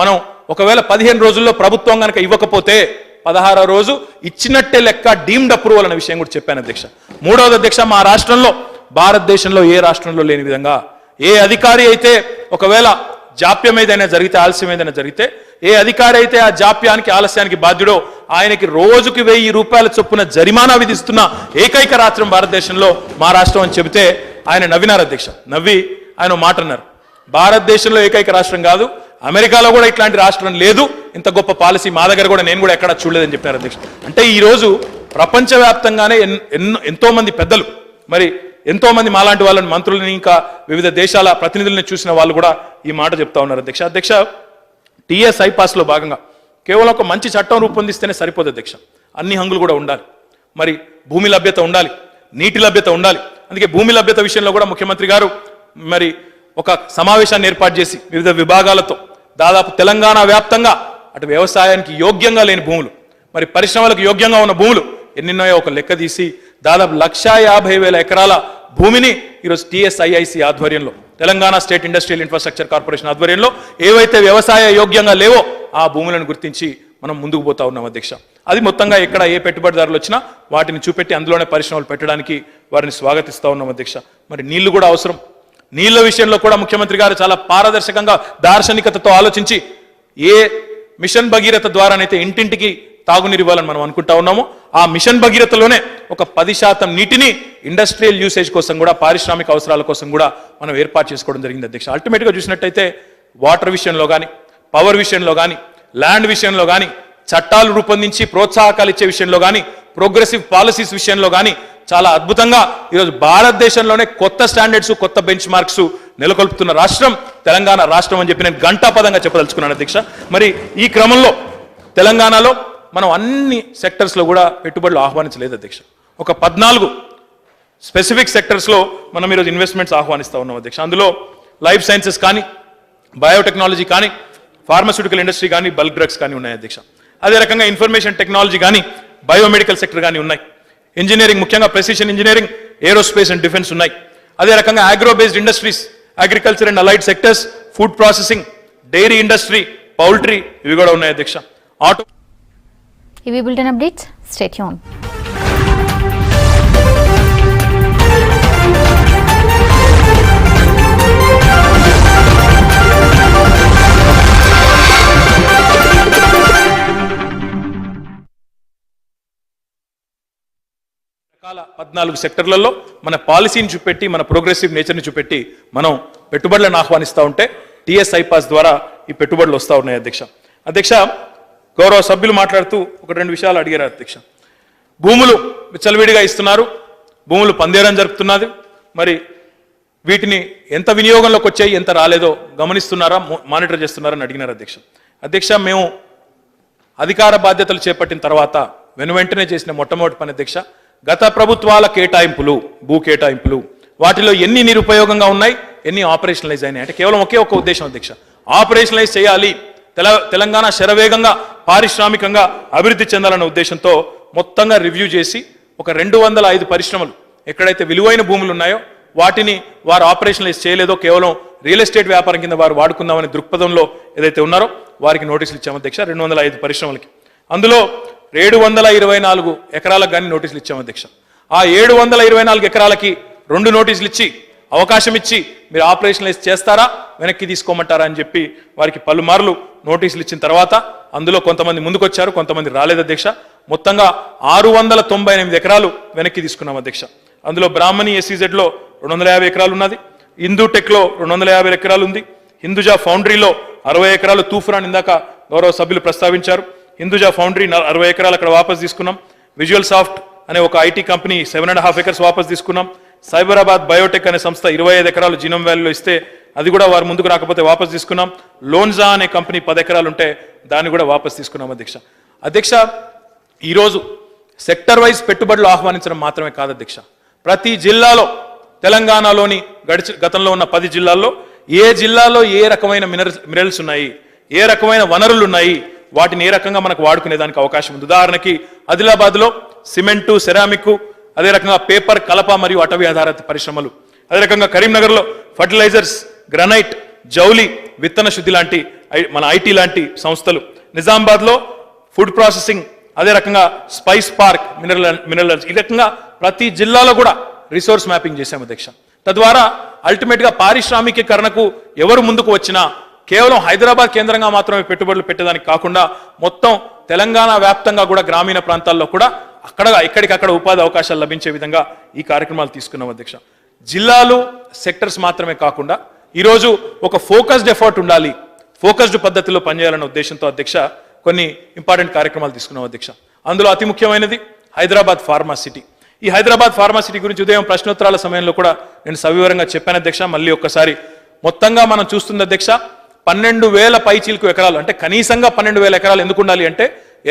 మనం ఒకవేళ 15 రోజుల్లో ప్రభుత్వం కనుక ఇవ్వకపోతే 16వ రోజు ఇచ్చినట్టే లెక్క డీమ్డ్ అప్రూవల్ అనే విషయం కూడా చెప్పాను అధ్యక్ష. మూడవది అధ్యక్ష, మా రాష్ట్రంలో భారతదేశంలో ఏ రాష్ట్రంలో లేని విధంగా ఏ అధికారి అయితే ఒకవేళ జాప్యం ఏదైనా జరిగితే, ఆలస్యం ఏదైనా జరిగితే, ఏ అధికారి అయితే ఆ జాప్యానికి ఆలస్యానికి బాధ్యుడో ఆయనకి రోజుకి 1000 రూపాయల చొప్పున జరిమానా విధిస్తున్న ఏకైక రాష్ట్రం భారతదేశంలో మా రాష్ట్రం అని చెబితే ఆయన నవ్వినారు అధ్యక్ష. నవ్వి ఆయన మాట అన్నారు, భారతదేశంలో ఏకైక రాష్ట్రం కాదు, అమెరికాలో కూడా ఇట్లాంటి రాష్ట్రం లేదు, ఇంత గొప్ప పాలసీ మా దగ్గర కూడా నేను కూడా ఎక్కడా చూడలేదని చెప్పారు అధ్యక్ష. అంటే ఈరోజు ప్రపంచవ్యాప్తంగానే ఎంతో మంది పెద్దలు, మరి ఎంతో మంది మాలాంటి వాళ్ళని, మంత్రులని, ఇంకా వివిధ దేశాల ప్రతినిధులను చూసిన వాళ్ళు కూడా ఈ మాట చెప్తా ఉన్నారు అధ్యక్ష. అధ్యక్ష, టీఎస్ ఐపాస్లో భాగంగా కేవలం ఒక మంచి చట్టం రూపొందిస్తేనే సరిపోదు అధ్యక్ష, అన్ని హంగులు కూడా ఉండాలి. మరి భూమి లభ్యత ఉండాలి, నీటి లభ్యత ఉండాలి. అందుకే భూమి లభ్యత విషయంలో కూడా ముఖ్యమంత్రి గారు మరి ఒక సమావేశాన్ని ఏర్పాటు చేసి వివిధ విభాగాలతో దాదాపు తెలంగాణ వ్యాప్తంగా అటు వ్యవసాయానికి యోగ్యంగా లేని భూములు, మరి పరిశ్రమలకు యోగ్యంగా ఉన్న భూములు ఎన్నిన్నాయో ఒక లెక్క తీసి దాదాపు 1,50,000 ఎకరాల భూమిని ఈరోజు టీఎస్ఐఐసి ఆధ్వర్యంలో, Telangana state industrial infrastructure corporation ఆధ్వర్యంలో ఏవైతే వ్యవసాయ యోగ్యంగా లేవో ఆ భూములను గుర్తించి మనం ముందుకు పోతా ఉన్నాం అధ్యక్ష. అది మొత్తంగా ఎక్కడ ఏ పెట్టుబడిదారులు వచ్చినా వాటిని చూపెట్టి అందులోనే పరిశ్రమలు పెట్టడానికి వారిని స్వాగతిస్తూ ఉన్నాం అధ్యక్ష. మరి నీళ్లు కూడా అవసరం. నీళ్ల విషయంలో కూడా ముఖ్యమంత్రి గారు చాలా పారదర్శకంగా దార్శనికతతో ఆలోచించి ఏ మిషన్ భగీరథ ద్వారానైతే ఇంటింటికి తాగునీరు ఇవ్వాలని మనం అనుకుంటా ఉన్నామో ఆ మిషన్ భగీరథలోనే ఒక 10% నీటిని ఇండస్ట్రియల్ యూసేజ్ కోసం కూడా, పారిశ్రామిక అవసరాల కోసం కూడా మనం ఏర్పాటు చేసుకోవడం జరిగింది అధ్యక్ష. అల్టిమేట్గా చూసినట్టయితే వాటర్ విషయంలో కానీ, పవర్ విషయంలో కానీ, ల్యాండ్ విషయంలో కానీ, చట్టాలు రూపొందించి ప్రోత్సాహకాలు ఇచ్చే విషయంలో కానీ, ప్రోగ్రెసివ్ పాలసీస్ విషయంలో కానీ చాలా అద్భుతంగా ఈరోజు భారతదేశంలోనే కొత్త స్టాండర్డ్స్, కొత్త బెంచ్ మార్క్స్ నెలకొల్పుతున్న రాష్ట్రం తెలంగాణ రాష్ట్రం అని చెప్పి నేను ఘంటాపదంగా చెప్పదలుచుకున్నాను అధ్యక్ష. మరి ఈ క్రమంలో తెలంగాణలో మనం అన్ని సెక్టర్స్లో కూడా పెట్టుబడులు ఆహ్వానించలేదు అధ్యక్ష. ఒక 14 స్పెసిఫిక్ సెక్టర్స్లో మనం ఈరోజు ఇన్వెస్ట్మెంట్స్ ఆహ్వానిస్తూ ఉన్నాం అధ్యక్ష. అందులో లైఫ్ సైన్సెస్ కానీ, బయోటెక్నాలజీ కానీ, ఫార్మాస్యూటికల్ ఇండస్ట్రీ కానీ, బల్క్ డ్రగ్స్ కానీ ఉన్నాయి అధ్యక్ష. అదే రకంగా ఇన్ఫర్మేషన్ టెక్నాలజీ కానీ, బయోమెడికల్ సెక్టర్ కానీ ఉన్నాయి. ఇంజనీరింగ్, ముఖ్యంగా precision engineering, aerospace and defence ఉన్నాయి. అదే రకంగా agro based industries, agriculture and allied sectors, food processing, dairy industry, poultry ఇవి కూడా ఉన్నాయి అధ్యక్ష. ఆటో ఇవి బులెటిన్ అప్డేట్స్. Stay tune. రకాల 14 సెక్టర్లలో మన పాలసీని చూపెట్టి, మన ప్రోగ్రెసివ్ నేచర్ని చూపెట్టి మనం పెట్టుబడులను ఆహ్వానిస్తూ ఉంటే టీఎస్ ఐపాస్ ద్వారా ఈ పెట్టుబడులు వస్తూ ఉన్నాయి అధ్యక్ష. అధ్యక్ష, గౌరవ సభ్యులు మాట్లాడుతూ 1-2 విషయాలు అడిగారు అధ్యక్ష. భూములు విచ్చలవిడిగా ఇస్తున్నారు, భూములు పందేరం జరుపుతున్నది, మరి వీటిని ఎంత వినియోగంలోకి వచ్చాయి, ఎంత రాలేదో గమనిస్తున్నారా, మానిటర్ చేస్తున్నారని అడిగినారు అధ్యక్ష. అధ్యక్ష, మేము అధికార బాధ్యతలు చేపట్టిన తర్వాత వెనువెంటనే చేసిన మొట్టమొదటి పని అధ్యక్ష, గత ప్రభుత్వాల కేటాయింపులు, భూ కేటాయింపులు, వాటిలో ఎన్ని నిరుపయోగంగా ఉన్నాయి, ఎన్ని ఆపరేషనలైజ్ అయినాయి అంటే కేవలం ఒకే ఒక ఉద్దేశం అధ్యక్ష, ఆపరేషనలైజ్ చేయాలి, తెలంగాణ శరవేగంగా పారిశ్రామికంగా అభివృద్ధి చెందాలన్న ఉద్దేశంతో మొత్తంగా రివ్యూ చేసి ఒక 205 పరిశ్రమలు ఎక్కడైతే విలువైన భూములు ఉన్నాయో వాటిని వారు ఆపరేషనలైజ్ చేయలేదో, కేవలం రియల్ ఎస్టేట్ వ్యాపారం కింద వారు వాడుకుందామనే దృక్పథంలో ఏదైతే ఉన్నారో వారికి నోటీసులు ఇచ్చాము అధ్యక్ష. 205 పరిశ్రమలకి, అందులో 724 ఎకరాలకు కానీ నోటీసులు ఇచ్చాము అధ్యక్ష. ఆ 724 ఎకరాలకి 2 నోటీసులు ఇచ్చి, అవకాశం ఇచ్చి మీరు ఆపరేషనలైజ్ చేస్తారా, వెనక్కి తీసుకోమంటారా అని చెప్పి వారికి పలుమార్లు నోటీసులు ఇచ్చిన తర్వాత అందులో కొంతమంది ముందుకొచ్చారు, కొంతమంది రాలేదు అధ్యక్ష. మొత్తంగా 698 ఎకరాలు వెనక్కి తీసుకున్నాం అధ్యక్ష. అందులో బ్రాహ్మణి ఎస్సీజెడ్లో 250 ఎకరాలు ఉన్నది, హిందూ టెక్లో 250 ఎకరాలు ఉంది, హిందూజా ఫౌండరీలో 60 ఎకరాలు, తూఫ్రాన్ ఇందాక గౌరవ సభ్యులు ప్రస్తావించారు, హిందూజా ఫౌండరీ 60 ఎకరాలు అక్కడ వాపసు తీసుకున్నాం. విజువల్ సాఫ్ట్ అనే ఒక ఐటీ కంపెనీ 7.5 ఎకర్స్ వాపసు తీసుకున్నాం. సైబరాబాద్ బయోటెక్ అనే సంస్థ 25 ఎకరాలు జీనోమ్ వ్యాలీలో ఇస్తే అది కూడా వారు ముందుకు రాకపోతే వాపసు తీసుకున్నాం. లోన్జా అనే కంపెనీ 10 ఎకరాలు ఉంటే దాన్ని కూడా వాపసు తీసుకున్నాం అధ్యక్ష. అధ్యక్ష, ఈరోజు సెక్టర్ వైజ్ పెట్టుబడులు ఆహ్వానించడం మాత్రమే కాదు అధ్యక్ష, ప్రతి జిల్లాలో, తెలంగాణలోని గతంలో ఉన్న 10 జిల్లాల్లో ఏ జిల్లాలో ఏ రకమైన మినరల్స్ ఉన్నాయి, ఏ రకమైన వనరులు ఉన్నాయి, వాటిని ఏ రకంగా మనకు వాడుకునేదానికి అవకాశం ఉంది. ఉదాహరణకి ఆదిలాబాద్లో సిమెంటు, సెరామిక్, అదే రకంగా పేపర్, కలప మరియు అటవీ ఆధారిత పరిశ్రమలు, అదే రకంగా కరీంనగర్లో ఫర్టిలైజర్స్, గ్రనైట్, జౌలి, విత్తన శుద్ధి లాంటి మన ఐటీ లాంటి సంస్థలు, నిజామాబాద్లో ఫుడ్ ప్రాసెసింగ్, అదే రకంగా స్పైస్ పార్క్, మినరల్స్, ఈ రకంగా ప్రతి జిల్లాలో కూడా రిసోర్స్ మ్యాపింగ్ చేశాము అధ్యక్ష. తద్వారా అల్టిమేట్ గా పారిశ్రామికీకరణకు ఎవరు ముందుకు వచ్చినా కేవలం హైదరాబాద్ కేంద్రంగా మాత్రమే పెట్టుబడులు పెట్టేదానికి కాకుండా మొత్తం తెలంగాణ వ్యాప్తంగా కూడా గ్రామీణ ప్రాంతాల్లో కూడా ఎక్కడికక్కడ ఉపాధి అవకాశాలు లభించే విధంగా ఈ కార్యక్రమాలు తీసుకున్నాం అధ్యక్ష. జిల్లాలు సెక్టర్స్ మాత్రమే కాకుండా ఈరోజు ఒక ఫోకస్డ్ ఎఫర్ట్ ఉండాలి, ఫోకస్డ్ పద్ధతిలో పనిచేయాలన్న ఉద్దేశంతో అధ్యక్ష కొన్ని ఇంపార్టెంట్ కార్యక్రమాలు తీసుకున్నాం అధ్యక్ష. అందులో అతి ముఖ్యమైనది హైదరాబాద్ ఫార్మా సిటీ. ఈ హైదరాబాద్ ఫార్మా సిటీ గురించి ఉదయం ప్రశ్నోత్తరాల సమయంలో కూడా నేను సవివరంగా చెప్పాను అధ్యక్ష. మళ్ళీ ఒక్కసారి మొత్తంగా మనం చూస్తుంది అధ్యక్ష 12,000 పైచీలకు ఎకరాలు, అంటే కనీసంగా 12,000 ఎకరాలు ఎందుకు ఉండాలి అంటే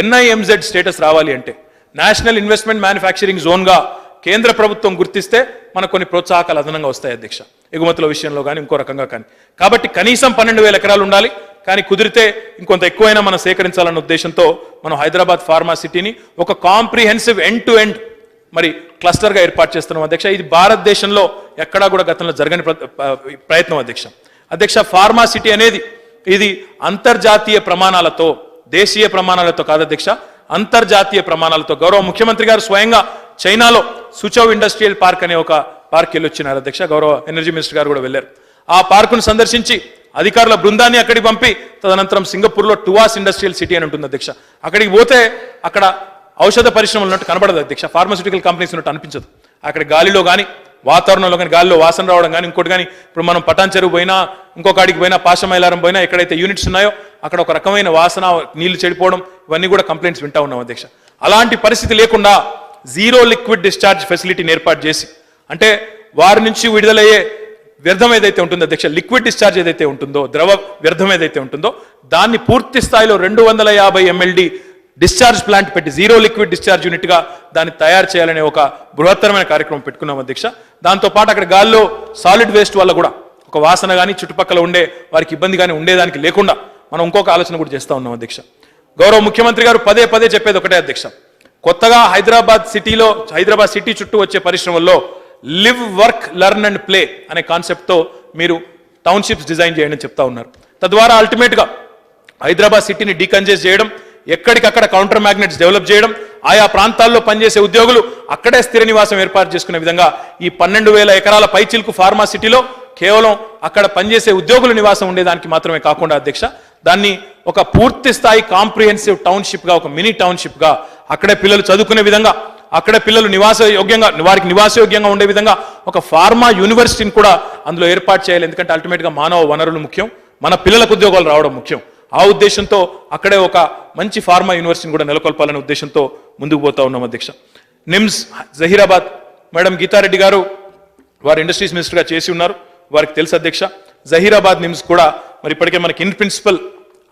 NIMZ స్టేటస్ రావాలి అంటే నేషనల్ ఇన్వెస్ట్మెంట్ మ్యానుఫ్యాక్చరింగ్ జోన్గా కేంద్ర ప్రభుత్వం గుర్తిస్తే మనకు కొన్ని ప్రోత్సాహకాలు అదనంగా వస్తాయి అధ్యక్ష, ఎగుమతుల విషయంలో కానీ ఇంకో రకంగా కానీ. కాబట్టి కనీసం 12,000 ఎకరాలు ఉండాలి, కానీ కుదిరితే ఇంకొంత ఎక్కువైనా మనం సేకరించాలన్న ఉద్దేశంతో మనం హైదరాబాద్ ఫార్మా సిటీని ఒక కాంప్రిహెన్సివ్ ఎండ్ టు ఎండ్ మరి క్లస్టర్గా ఏర్పాటు చేస్తున్నాం అధ్యక్ష. ఇది భారతదేశంలో ఎక్కడా కూడా గతంలో జరగని ప్రయత్నం అధ్యక్ష. ఫార్మా సిటీ అనేది ఇది అంతర్జాతీయ ప్రమాణాలతో, దేశీయ ప్రమాణాలతో కాదు అధ్యక్ష, అంతర్జాతీయ ప్రమాణాలతో. గౌరవ ముఖ్యమంత్రి గారు స్వయంగా చైనాలో సుచౌ ఇండస్ట్రియల్ పార్క్ అనే ఒక పార్క్ వెళ్ళి వచ్చినారు అధ్యక్ష. గౌరవ ఎనర్జీ మినిస్టర్ గారు కూడా వెళ్ళారు. ఆ పార్కును సందర్శించి అధికారుల బృందాన్ని అక్కడికి పంపి తదనంతరం సింగపూర్లో టువాస్ ఇండస్ట్రియల్ సిటీ అని ఉంటుంది అధ్యక్ష. అక్కడికి పోతే అక్కడ ఔషధ పరిశ్రమలు ఉన్నట్టు కనబడదు అధ్యక్ష, ఫార్మాస్యూటికల్ కంపెనీస్ ఉన్నట్టు అనిపించదు. అక్కడ గాలిలో కానీ వాతావరణంలో కానీ గాలిలో వాసన రావడం కానీ ఇంకోటి కానీ, ఇప్పుడు మనం పటాన్ చెరువు పోయినా ఇంకొక అడిగి పోయినా పాశమైలారం పోయినా ఎక్కడైతే యూనిట్స్ ఉన్నాయో అక్కడ ఒక రకమైన వాసన, నీళ్లు చెడిపోవడం, ఇవన్నీ కూడా కంప్లైంట్స్ వింటా ఉన్నాం అధ్యక్ష. అలాంటి పరిస్థితి లేకుండా జీరో లిక్విడ్ డిశ్చార్జ్ ఫెసిలిటీని ఏర్పాటు చేసి, అంటే వారి నుంచి విడుదలయ్యే వ్యర్థం ఏదైతే ఉంటుందో అధ్యక్ష, లిక్విడ్ డిశ్చార్జ్ ఏదైతే ఉంటుందో, ద్రవ వ్యర్థం ఏదైతే ఉంటుందో దాన్ని పూర్తి స్థాయిలో 250 MLD డిశ్చార్జ్ ప్లాంట్ పెట్టి జీరో లిక్విడ్ డిశ్చార్జ్ యూనిట్గా దాన్ని తయారు చేయాలనే ఒక బృహత్తరమైన కార్యక్రమం పెట్టుకున్నాం అధ్యక్ష. దాంతోపాటు అక్కడ గాల్లో సాలిడ్ వేస్ట్ వల్ల కూడా ఒక వాసన కానీ చుట్టుపక్కల ఉండే వారికి ఇబ్బంది కానీ ఉండేదానికి లేకుండా మనం ఇంకొక ఆలోచన కూడా చేస్తూ ఉన్నాం అధ్యక్ష. గౌరవ ముఖ్యమంత్రి గారు పదే పదే చెప్పేది ఒకటే అధ్యక్ష, కొత్తగా హైదరాబాద్ సిటీ చుట్టూ వచ్చే పరిశ్రమల్లో live, work, learn and play అనే కాన్సెప్ట్తో మీరు టౌన్షిప్స్ డిజైన్ చేయండి అని చెప్తా ఉన్నారు. తద్వారా అల్టిమేట్గా హైదరాబాద్ సిటీని డీకంజెస్ట్ చేయడం, ఎక్కడికక్కడ కౌంటర్ మ్యాగ్నెట్స్ డెవలప్ చేయడం, ఆయా ప్రాంతాల్లో పనిచేసే ఉద్యోగులు అక్కడే స్థిర నివాసం ఏర్పాటు చేసుకునే విధంగా ఈ 12,000 ఎకరాల పైచిల్కు ఫార్మా సిటీలో కేవలం అక్కడ పనిచేసే ఉద్యోగుల నివాసం ఉండేదానికి మాత్రమే కాకుండా అధ్యక్ష, దాన్ని ఒక పూర్తి స్థాయి కాంప్రిహెన్సివ్ టౌన్షిప్గా, ఒక మినీ టౌన్షిప్గా, అక్కడే పిల్లలు చదువుకునే విధంగా, అక్కడే పిల్లలు వారికి నివాసయోగ్యంగా ఉండే విధంగా ఒక ఫార్మా యూనివర్సిటీని కూడా అందులో ఏర్పాటు చేయాలి. ఎందుకంటే అల్టిమేట్గా మానవ వనరులు ముఖ్యం, మన పిల్లలకు ఉద్యోగాలు రావడం ముఖ్యం. ఆ ఉద్దేశంతో అక్కడే ఒక మంచి ఫార్మా యూనివర్సిటీని కూడా నెలకొల్పాలనే ఉద్దేశంతో ముందుకు పోతా ఉన్నాం అధ్యక్ష. నిమ్స్ జహీరాబాద్ మేడం గీతారెడ్డి గారు వారు ఇండస్ట్రీస్ మినిస్టర్గా చేసి ఉన్నారు, వారికి తెలుసు అధ్యక్ష. జహీరాబాద్ నిమ్స్ కూడా మరి ఇప్పటికే మనకి ఇన్ ప్రిన్సిపల్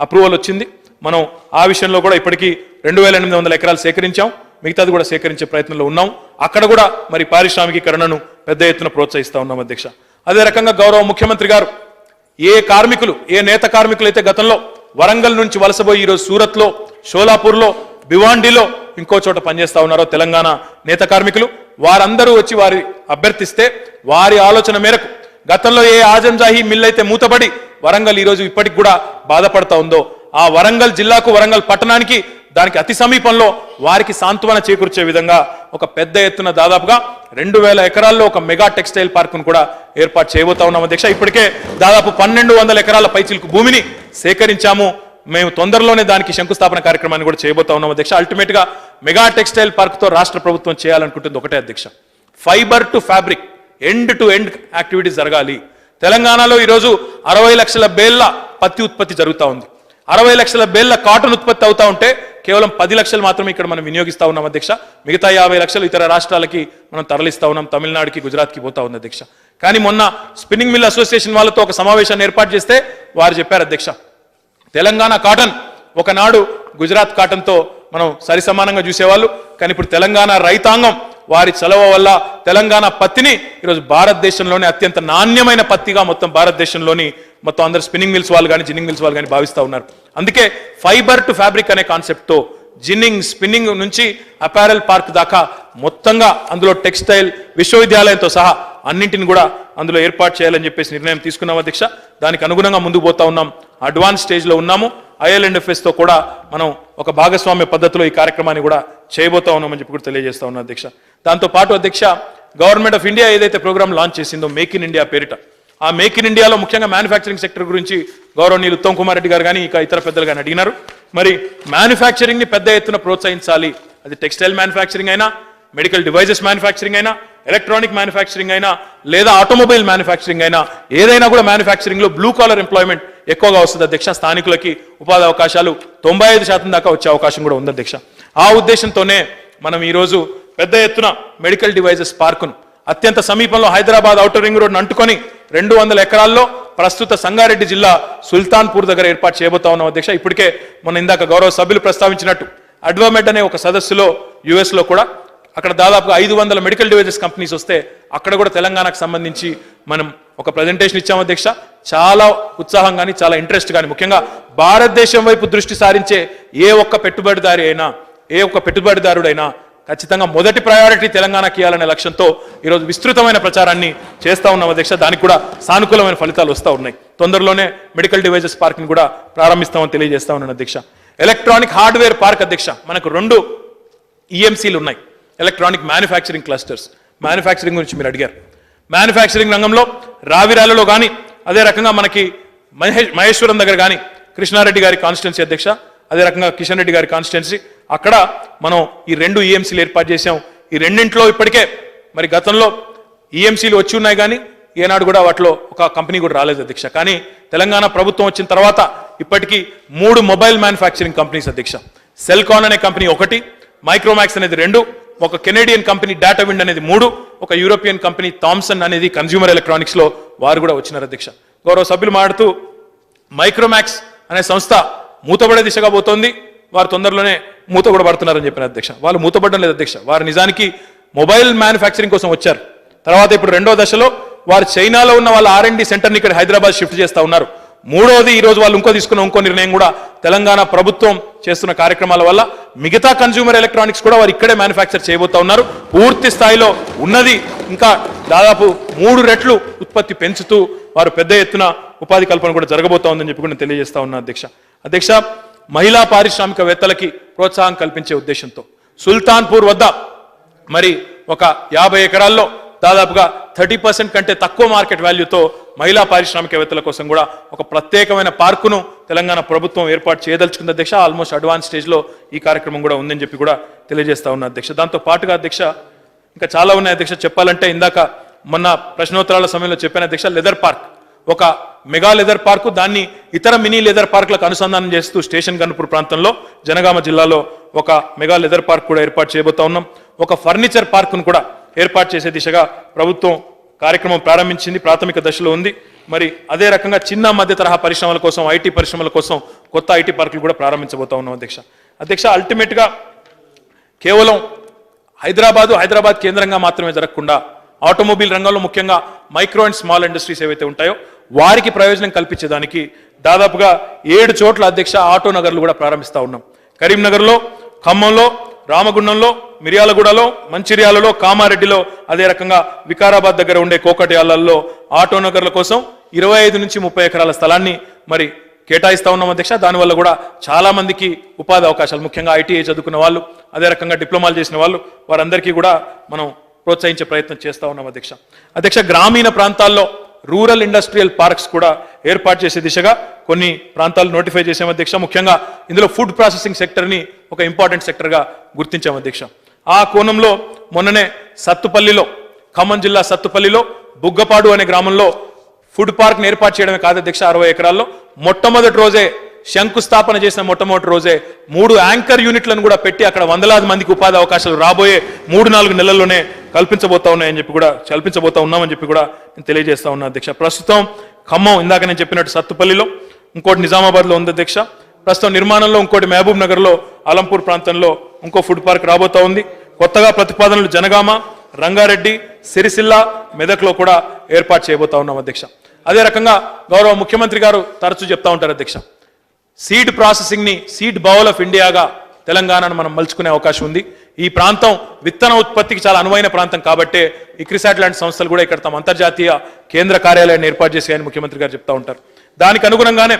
అప్రూవల్ వచ్చింది. మనం ఆ విషయంలో కూడా ఇప్పటికీ 2,800 ఎకరాలు సేకరించాం, మిగతాది కూడా సేకరించే ప్రయత్నంలో ఉన్నాం. అక్కడ కూడా మరి పారిశ్రామికీకరణను పెద్ద ఎత్తున ప్రోత్సహిస్తూ ఉన్నాం అధ్యక్ష. అదే రకంగా గౌరవ ముఖ్యమంత్రి గారు ఏ నేత కార్మికులు అయితే గతంలో వరంగల్ నుంచి వలసపోయి ఈరోజు సూరత్లో, షోలాపూర్లో, భివాండిలో ఇంకో చోట పనిచేస్తా ఉన్నారో తెలంగాణ నేత కార్మికులు, వారందరూ వచ్చి వారి అభ్యర్థిస్తే వారి ఆలోచన మేరకు గతంలో ఏ ఆజంజాహీ మిల్ అయితే మూతపడి వరంగల్ ఈరోజు ఇప్పటికి కూడా బాధపడతా ఉందో, ఆ వరంగల్ జిల్లాకు, వరంగల్ పట్టణానికి, దానికి అతి సమీపంలో వారికి సాంత్వన చేకూర్చే విధంగా ఒక పెద్ద ఎత్తున దాదాపుగా 2,000 ఎకరాల్లో ఒక మెగా టెక్స్టైల్ పార్కును కూడా ఏర్పాటు చేయబోతా ఉన్నాం అధ్యక్ష. ఇప్పటికే దాదాపు 1,200 ఎకరాల పైచిలకు భూమిని సేకరించాము. మేము తొందరలోనే దానికి శంకుస్థాపన కార్యక్రమాన్ని కూడా చేయబోతా ఉన్నాం అధ్యక్ష. అల్టిమేట్ గా మెగా టెక్స్టైల్ పార్క్తో రాష్ట్ర ప్రభుత్వం చేయాలనుకుంటుంది ఒకటే అధ్యక్ష, fibre to fabric, end to end activities జరగాలి. తెలంగాణలో ఈరోజు 60 లక్షల బేళ్ల పత్తి ఉత్పత్తి జరుగుతూ ఉంది, 60 లక్షల బేళ్ల కాటన్ ఉత్పత్తి అవుతా ఉంటే కేవలం 10 లక్షలు మాత్రమే ఇక్కడ మనం వినియోగిస్తా ఉన్నాం అధ్యక్ష. మిగతా 50 లక్షలు ఇతర రాష్ట్రాలకి మనం తరలిస్తా ఉన్నాం, తమిళనాడుకి, గుజరాత్కి పోతా ఉంది అధ్యక్ష. కానీ మొన్న స్పిన్నింగ్ మిల్ అసోసియేషన్ వాళ్ళతో ఒక సమావేశాన్ని ఏర్పాటు చేస్తే వారు చెప్పారు అధ్యక్ష, తెలంగాణ కాటన్ ఒకనాడు గుజరాత్ కాటన్తో మనం సరిసమానంగా చూసేవాళ్ళు, కానీ ఇప్పుడు తెలంగాణ రైతాంగం వారి చలవ వల్ల తెలంగాణ పత్తిని ఈరోజు భారతదేశంలోనే అత్యంత నాణ్యమైన పత్తిగా మొత్తం భారతదేశంలోని మొత్తం అందరు స్పిన్నింగ్ మిల్స్ వాళ్ళు కానీ జిన్నింగ్ మిల్స్ వాళ్ళు కానీ భావిస్తూ ఉన్నారు. అందుకే ఫైబర్ టు ఫ్యాబ్రిక్ అనే కాన్సెప్ట్తో జిన్నింగ్, స్పిన్నింగ్ నుంచి అపారెల్ పార్క్ దాకా మొత్తంగా అందులో టెక్స్టైల్ విశ్వవిద్యాలయంతో సహా అన్నింటిని కూడా అందులో ఏర్పాటు చేయాలని చెప్పేసి నిర్ణయం తీసుకున్నాం అధ్యక్ష. దానికి అనుగుణంగా ముందుకు పోతా ఉన్నాం, అడ్వాన్స్ స్టేజ్లో ఉన్నాము. IL&FSతో కూడా మనం ఒక భాగస్వామ్య పద్ధతిలో ఈ కార్యక్రమాన్ని కూడా చేయబోతా ఉన్నామని చెప్పి కూడా తెలియజేస్తా ఉన్నాం అధ్యక్ష. దాంతోపాటు అధ్యక్ష గవర్నమెంట్ ఆఫ్ ఇండియా ఏదైతే ప్రోగ్రామ్ లాంచ్ చేసిందో మేక్ ఇన్ ఇండియా పేరిట, ఆ మేక్ ఇన్ ఇండియాలో ముఖ్యంగా మ్యానుఫ్యాక్చరింగ్ సెక్టర్ గురించి గౌరవనీయులు ఉత్తమ్ కుమార్ రెడ్డి గారు కానీ ఇక ఇతర పెద్దలు కానీ అడిగినారు. మరి మ్యానుఫ్యాక్చరింగ్ ని పెద్ద ఎత్తున ప్రోత్సహించాలి. అది టెక్స్టైల్ మ్యానుఫ్యాక్చరింగ్ అయినా, మెడికల్ డివైజెస్ మ్యానుఫ్యాక్చరింగ్ అయినా, ఎలక్ట్రానిక్ మ్యానుఫ్యాక్చరింగ్ అయినా, లేదా ఆటోమొబైల్ మ్యానుఫ్యాక్చరింగ్ అయినా, ఏదైనా కూడా మ్యానుఫ్యాక్చరింగ్ లో బ్లూ కాలర్ ఎంప్లాయ్మెంట్ ఎక్కువగా వస్తుంది అధ్యక్ష. స్థానికులకి ఉపాధి అవకాశాలు 95% దాకా వచ్చే అవకాశం కూడా ఉంది అధ్యక్ష. ఆ ఉద్దేశంతోనే మనం ఈరోజు పెద్ద ఎత్తున మెడికల్ డివైజెస్ పార్కును అత్యంత సమీపంలో హైదరాబాద్ ఔటర్ రింగ్ రోడ్ అంటుకొని 200 ఎకరాల్లో ప్రస్తుత సంగారెడ్డి జిల్లా సుల్తాన్పూర్ దగ్గర ఏర్పాటు చేయబోతా ఉన్నాం అధ్యక్ష. ఇప్పటికే మన ఇందాక గౌరవ సభ్యులు ప్రస్తావించినట్టు అడ్వామెడ్ అనే ఒక సదస్సులో US లో కూడా అక్కడ దాదాపుగా 500 మెడికల్ డివైజెస్ కంపెనీస్ వస్తే అక్కడ కూడా తెలంగాణకు సంబంధించి మనం ఒక ప్రజెంటేషన్ ఇచ్చాం అధ్యక్ష. చాలా ఉత్సాహం కానీ, చాలా ఇంట్రెస్ట్ కానీ, ముఖ్యంగా భారతదేశం వైపు దృష్టి సారించే ఏ ఒక్క పెట్టుబడిదారుడైనా ఖచ్చితంగా మొదటి ప్రయారిటీ తెలంగాణకి ఇవ్వాలనే లక్ష్యంతో ఈరోజు విస్తృతమైన ప్రచారాన్ని చేస్తా ఉన్నాం అధ్యక్ష. దానికి కూడా సానుకూలమైన ఫలితాలు వస్తూ ఉన్నాయి. తొందరలోనే మెడికల్ డివైజెస్ పార్క్ని కూడా ప్రారంభిస్తామని తెలియజేస్తా ఉన్నాను అధ్యక్ష. ఎలక్ట్రానిక్ హార్డ్వేర్ పార్క్ అధ్యక్ష, మనకు 2 EMCలు ఉన్నాయి, ఎలక్ట్రానిక్ మ్యానుఫ్యాక్చరింగ్ క్లస్టర్స్. మ్యానుఫ్యాక్చరింగ్ గురించి మీరు అడిగారు. మ్యానుఫ్యాక్చరింగ్ రంగంలో రావిరాలలో కానీ, అదే రకంగా మనకి మహేశ్వరం దగ్గర కానీ కృష్ణారెడ్డి గారి కాన్స్టిట్యున్సీ అధ్యక్ష, అదే రకంగా కిషన్ రెడ్డి గారి కాన్స్టిట్యున్సీ, అక్కడ మనం ఈ 2 EMCలు ఏర్పాటు చేశాం. ఈ రెండింటిలో ఇప్పటికే మరి గతంలో EMCలు వచ్చి ఉన్నాయి కానీ ఏనాడు కూడా వాటిలో ఒక కంపెనీ కూడా రాలేదు అధ్యక్ష. కానీ తెలంగాణ ప్రభుత్వం వచ్చిన తర్వాత ఇప్పటికీ 3 మొబైల్ మ్యానుఫ్యాక్చరింగ్ కంపెనీస్ అధ్యక్ష. సెల్కాన్ అనే కంపెనీ 1, మైక్రోమాక్స్ అనేది 2, ఒక కెనేడియన్ కంపెనీ డాటావిండ్ అనేది 3, ఒక యూరోపియన్ కంపెనీ థామ్సన్ అనేది కన్స్యూమర్ ఎలక్ట్రానిక్స్ లో వారు కూడా వచ్చినారు అధ్యక్ష. గౌరవ సభ్యులు మాట్లాడుతూ మైక్రోమాక్స్ అనే సంస్థ మూతబడే దిశగా పోతోంది, వారు తొందరలోనే మూత కూడా పడుతున్నారని చెప్పిన అధ్యక్ష. వాళ్ళు మూతపడడం లేదు అధ్యక్ష, వారు నిజానికి మొబైల్ మ్యానుఫ్యాక్చరింగ్ కోసం వచ్చారు. తర్వాత ఇప్పుడు 2వ దశలో వారు చైనాలో ఉన్న వాళ్ళ R&D సెంటర్ని ఇక్కడ హైదరాబాద్ షిఫ్ట్ చేస్తా ఉన్నారు. 3వది ఈరోజు వాళ్ళు ఇంకో నిర్ణయం కూడా తెలంగాణ ప్రభుత్వం చేస్తున్న కార్యక్రమాల వల్ల మిగతా కన్స్యూమర్ ఎలక్ట్రానిక్స్ కూడా వారు ఇక్కడే మ్యానుఫ్యాక్చర్ చేయబోతా ఉన్నారు. పూర్తి స్థాయిలో ఉన్నది ఇంకా దాదాపు 3 రెట్లు ఉత్పత్తి పెంచుతూ వారు పెద్ద ఎత్తున ఉపాధి కల్పన కూడా జరగబోతా ఉందని చెప్పి కూడా తెలియజేస్తా ఉన్నా అధ్యక్ష. మహిళా పారిశ్రామికవేత్తలకి ప్రోత్సాహం కల్పించే ఉద్దేశంతో సుల్తాన్పూర్ వద్ద మరి ఒక 50 ఎకరాల్లో దాదాపుగా 30% కంటే తక్కువ మార్కెట్ వాల్యూతో మహిళా పారిశ్రామికవేత్తల కోసం కూడా ఒక ప్రత్యేకమైన పార్కును తెలంగాణ ప్రభుత్వం ఏర్పాటు చేయదలుచుకుంది అధ్యక్ష. ఆల్మోస్ట్ అడ్వాన్స్ స్టేజ్లో ఈ కార్యక్రమం కూడా ఉందని చెప్పి కూడా తెలియజేస్తా ఉన్నా అధ్యక్ష. దాంతో పాటుగా అధ్యక్ష ఇంకా చాలా ఉన్నాయి అధ్యక్ష. చెప్పాలంటే ఇందాక మొన్న ప్రశ్నోత్తరాల సమయంలో చెప్పిన అధ్యక్ష, లెదర్ పార్క్, ఒక మెగా లెదర్ పార్కు, దాన్ని ఇతర మినీ లెదర్ పార్కులకు అనుసంధానం చేస్తూ స్టేషన్ గన్పూర్ ప్రాంతంలో జనగామ జిల్లాలో ఒక మెగా లెదర్ పార్క్ కూడా ఏర్పాటు చేయబోతా ఉన్నాం. ఒక ఫర్నిచర్ పార్కును కూడా ఏర్పాటు చేసే దిశగా ప్రభుత్వం కార్యక్రమం ప్రారంభించింది, ప్రాథమిక దశలో ఉంది. మరి అదే రకంగా చిన్న మధ్య తరహా పరిశ్రమల కోసం, IT పరిశ్రమల కోసం కొత్త IT పార్కులు కూడా ప్రారంభించబోతా ఉన్నాం అధ్యక్ష. అల్టిమేట్ గా కేవలం హైదరాబాద్ కేంద్రంగా మాత్రమే జరగకుండా ఆటోమొబైల్ రంగంలో ముఖ్యంగా మైక్రో అండ్ స్మాల్ ఇండస్ట్రీస్ ఏవైతే ఉంటాయో వారికి ప్రయోజనం కల్పించేదానికి దాదాపుగా 7 చోట్ల అధ్యక్ష ఆటో నగర్లు కూడా ప్రారంభిస్తా ఉన్నాం. కరీంనగర్లో, ఖమ్మంలో, రామగుండంలో, మిర్యాలగూడలో, మంచిర్యాలలో, కామారెడ్డిలో, అదే రకంగా వికారాబాద్ దగ్గర ఉండే కోకటియాలలో ఆటో నగర్ల కోసం 25 నుంచి 30 ఎకరాల స్థలాన్ని మరి కేటాయిస్తా ఉన్నాం అధ్యక్ష. దానివల్ల కూడా చాలా మందికి ఉపాధి అవకాశాలు, ముఖ్యంగా ITI చదువుకున్న వాళ్ళు, అదే రకంగా డిప్లొమాలు చేసిన వాళ్ళు, వారందరికీ కూడా మనం ప్రోత్సహించే ప్రయత్నం చేస్తా ఉన్నాం అధ్యక్ష. గ్రామీణ ప్రాంతాల్లో రూరల్ ఇండస్ట్రియల్ పార్క్స్ కూడా ఏర్పాటు చేసే దిశగా కొన్ని ప్రాంతాలు నోటిఫై చేసాం అధ్యక్ష. ముఖ్యంగా ఇందులో ఫుడ్ ప్రాసెసింగ్ సెక్టర్ని ఒక ఇంపార్టెంట్ సెక్టర్గా గుర్తించాం అధ్యక్ష. ఆ కోణంలో మొన్ననే సత్తుపల్లిలో, ఖమ్మం జిల్లా సత్తుపల్లిలో బుగ్గపాడు అనే గ్రామంలో ఫుడ్ పార్క్ని ఏర్పాటు చేయడమే కాదు అధ్యక్ష, 60 ఎకరాల్లో మొట్టమొదటి రోజే శంకుస్థాపన చేసిన మొట్టమొదటి రోజే 3 యాంకర్ యూనిట్లను కూడా పెట్టి అక్కడ వందలాది మందికి ఉపాధి అవకాశాలు రాబోయే 3-4 నెలల్లోనే కల్పించబోతా ఉన్నామని చెప్పి కూడా నేను తెలియజేస్తా ఉన్నా అధ్యక్ష. ప్రస్తుతం ఖమ్మం, ఇందాక నేను చెప్పినట్టు సత్తుపల్లిలో, ఇంకోటి నిజామాబాద్లో ఉంది అధ్యక్ష. ప్రస్తుతం నిర్మాణంలో ఇంకోటి మహబూబ్ నగర్లో, అలంపూర్ ప్రాంతంలో ఇంకో ఫుడ్ పార్క్ రాబోతా ఉంది. కొత్తగా ప్రతిపాదనలు జనగామ, రంగారెడ్డి, సిరిసిల్ల, మెదక్లో కూడా ఏర్పాటు చేయబోతా ఉన్నాం అధ్యక్ష. అదే రకంగా గౌరవ ముఖ్యమంత్రి గారు తరచూ చెప్తా ఉంటారు అధ్యక్ష, సీడ్ ప్రాసెసింగ్ ని సీడ్ బౌల్ ఆఫ్ ఇండియాగా తెలంగాణను మనం మలుచుకునే అవకాశం ఉంది. ఈ ప్రాంతం విత్తన ఉత్పత్తికి చాలా అనువైన ప్రాంతం కాబట్టే ఇక్రిసాట్ లాంటి సంస్థలు కూడా ఇక్కడ తమ అంతర్జాతీయ కేంద్ర కార్యాలయాన్ని ఏర్పాటు చేశాయని ముఖ్యమంత్రి గారు చెప్తా ఉంటారు. దానికి అనుగుణంగానే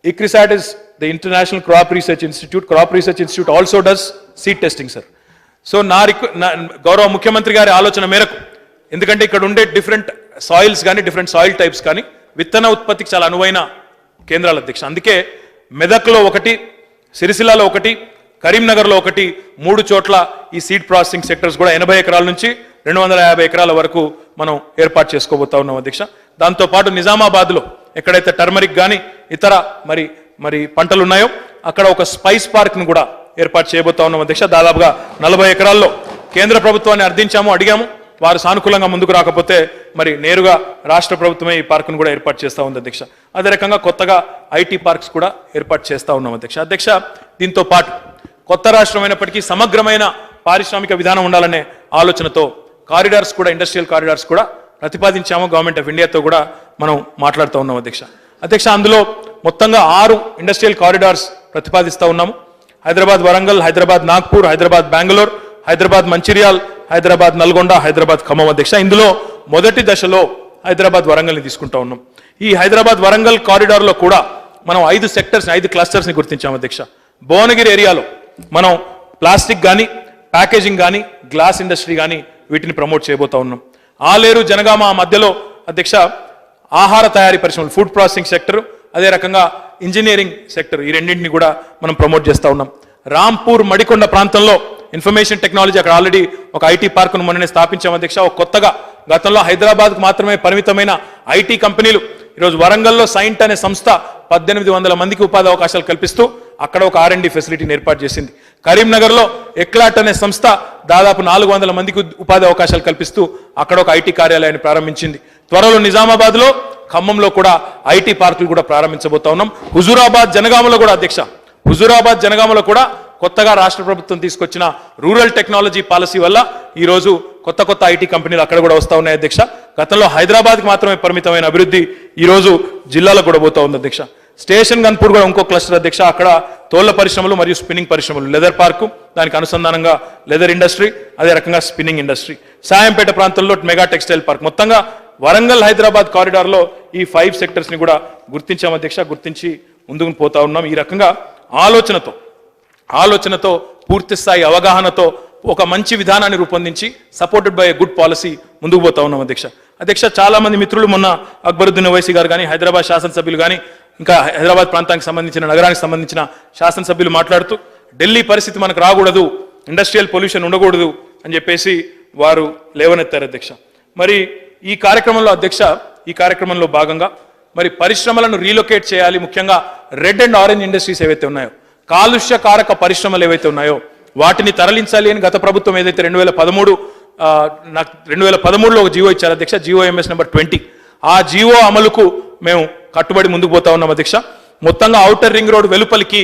ICRISAT is the International Crop Research Institute. Crop Research Institute also does seed testing, sir. So గౌరవ ముఖ్యమంత్రి గారి ఆలోచన మేరకు, ఎందుకంటే ఇక్కడ ఉండే డిఫరెంట్ సాయిల్స్ కానీ డిఫరెంట్ సాయిల్ టైప్స్ కానీ విత్తన ఉత్పత్తికి చాలా అనువైన కేంద్రాల అధ్యక్ష. అందుకే మెదక్లో ఒకటి, సిరిసిల్లలో ఒకటి, కరీంనగర్లో ఒకటి, 3 చోట్ల ఈ సీడ్ ప్రాసెసింగ్ సెక్టర్స్ కూడా 80 ఎకరాల నుంచి 250 ఎకరాల వరకు మనం ఏర్పాటు చేసుకోబోతా ఉన్నాం అధ్యక్ష. దాంతోపాటు నిజామాబాద్లో ఎక్కడైతే టర్మరిక్ కానీ ఇతర మరి పంటలు ఉన్నాయో అక్కడ ఒక స్పైస్ పార్క్ను కూడా ఏర్పాటు చేయబోతా ఉన్నాం అధ్యక్ష. దాదాపుగా 40 ఎకరాల్లో కేంద్ర ప్రభుత్వాన్ని అడిగాము. వారు సానుకూలంగా ముందుకు రాకపోతే మరి నేరుగా రాష్ట్ర ప్రభుత్వమే ఈ పార్కును కూడా ఏర్పాటు చేస్తూ ఉంది అధ్యక్ష. అదే రకంగా కొత్తగా ఐటీ పార్క్స్ కూడా ఏర్పాటు చేస్తూ ఉన్నాం అధ్యక్ష. దీంతో పాటు కొత్త రాష్ట్రం అయినప్పటికీ సమగ్రమైన పారిశ్రామిక విధానం ఉండాలనే ఆలోచనతో కారిడార్స్ కూడా, ఇండస్ట్రియల్ కారిడార్స్ కూడా ప్రతిపాదించాము. గవర్నమెంట్ ఆఫ్ ఇండియాతో కూడా మనం మాట్లాడుతూ ఉన్నాం అధ్యక్ష. అందులో మొత్తంగా 6 ఇండస్ట్రియల్ కారిడార్స్ ప్రతిపాదిస్తూ ఉన్నాము. హైదరాబాద్ వరంగల్, హైదరాబాద్ నాగ్పూర్, హైదరాబాద్ బెంగళూరు, హైదరాబాద్ మంచిర్యాల్, హైదరాబాద్ నల్గొండ, హైదరాబాద్ ఖమ్మం అధ్యక్ష. ఇందులో మొదటి దశలో హైదరాబాద్ వరంగల్ని తీసుకుంటా ఉన్నాం. ఈ హైదరాబాద్ వరంగల్ కారిడార్లో కూడా మనం 5 సెక్టర్స్, 5 క్లస్టర్స్ని గుర్తించాం అధ్యక్ష. భువనగిరి ఏరియాలో మనం ప్లాస్టిక్ కానీ, ప్యాకేజింగ్ కానీ, గ్లాస్ ఇండస్ట్రీ కానీ వీటిని ప్రమోట్ చేయబోతా ఉన్నాం. ఆలేరు, జనగామ మధ్యలో అధ్యక్ష ఆహార తయారీ పరిశ్రమలు, ఫుడ్ ప్రాసెసింగ్ సెక్టర్, అదే రకంగా ఇంజనీరింగ్ సెక్టర్, ఈ రెండింటిని కూడా మనం ప్రమోట్ చేస్తూ ఉన్నాం. రాంపూర్, మడికొండ ప్రాంతంలో ఇన్ఫర్మేషన్ టెక్నాలజీ, అక్కడ ఆల్రెడీ ఒక ఐటీ పార్కును మొన్ననే స్థాపించాం అధ్యక్ష. ఒక కొత్తగా గతంలో హైదరాబాద్కు మాత్రమే పరిమితమైన ఐటీ కంపెనీలు ఈరోజు వరంగల్లో సైంట్ అనే సంస్థ 1800 మందికి ఉపాధి అవకాశాలు కల్పిస్తూ అక్కడ ఒక R&D ఫెసిలిటీని ఏర్పాటు చేసింది. కరీంనగర్లో ఎక్లాట్ అనే సంస్థ దాదాపు 400 మందికి ఉపాధి అవకాశాలు కల్పిస్తూ అక్కడ ఒక ఐటీ కార్యాలయాన్ని ప్రారంభించింది. త్వరలో నిజామాబాద్లో, ఖమ్మంలో కూడా ఐటీ పార్కులు కూడా ప్రారంభించబోతా ఉన్నాం. హుజూరాబాద్, జనగామలో కూడా అధ్యక్ష, హుజూరాబాద్, జనగామలో కూడా కొత్తగా రాష్ట్ర ప్రభుత్వం తీసుకొచ్చిన రూరల్ టెక్నాలజీ పాలసీ వల్ల ఈరోజు కొత్త ఐటీ కంపెనీలు అక్కడ కూడా వస్తూ ఉన్నాయి అధ్యక్ష. గతంలో హైదరాబాద్కి మాత్రమే పరిమితమైన అభివృద్ధి ఈరోజు జిల్లాలకు కూడా పోతా ఉంది అధ్యక్ష. స్టేషన్ గన్పూర్ కూడా ఇంకో క్లస్టర్ అధ్యక్ష. అక్కడ తోళ్ల పరిశ్రమలు మరియు స్పిన్నింగ్ పరిశ్రమలు, లెదర్ పార్కు, దానికి అనుసంధానంగా లెదర్ ఇండస్ట్రీ, అదే రకంగా స్పిన్నింగ్ ఇండస్ట్రీ. సాయంపేట ప్రాంతంలో మెగా టెక్స్టైల్ పార్క్. మొత్తంగా వరంగల్ హైదరాబాద్ కారిడార్లో ఈ 5 సెక్టర్స్ని కూడా గుర్తించాం అధ్యక్ష. గుర్తించి ముందుకు పోతా ఉన్నాం. ఈ రకంగా ఆలోచనతో పూర్తి స్థాయి అవగాహనతో ఒక మంచి విధానాన్ని రూపొందించి supported by a good policy ముందుకు పోతా ఉన్నాం అధ్యక్ష. చాలా మంది మిత్రులు మొన్న అక్బరుద్దీన్ ఓవైసీ గారు కానీ, హైదరాబాద్ శాసనసభ్యులు కానీ, ఇంకా హైదరాబాద్ ప్రాంతానికి సంబంధించిన, నగరానికి సంబంధించిన శాసనసభ్యులు మాట్లాడుతూ ఢిల్లీ పరిస్థితి మనకు రాకూడదు, ఇండస్ట్రియల్ పొల్యూషన్ ఉండకూడదు అని చెప్పేసి వారు లేవనెత్తారు అధ్యక్ష. మరి ఈ కార్యక్రమంలో భాగంగా మరి పరిశ్రమలను రీలొకేట్ చేయాలి. ముఖ్యంగా రెడ్ అండ్ ఆరెంజ్ ఇండస్ట్రీస్ ఏవైతే ఉన్నాయో, కాలుష్యకారక పరిశ్రమలు ఏవైతే ఉన్నాయో వాటిని తరలించాలి అని గత ప్రభుత్వం ఏదైతే 2013లో ఒక జీవో ఇచ్చారు అధ్యక్ష, GOMS నెంబర్ 20. ఆ జీవో అమలుకు మేము కట్టుబడి ముందుకు పోతా ఉన్నాం అధ్యక్ష. మొత్తంగా ఔటర్ రింగ్ రోడ్ వెలుపలికి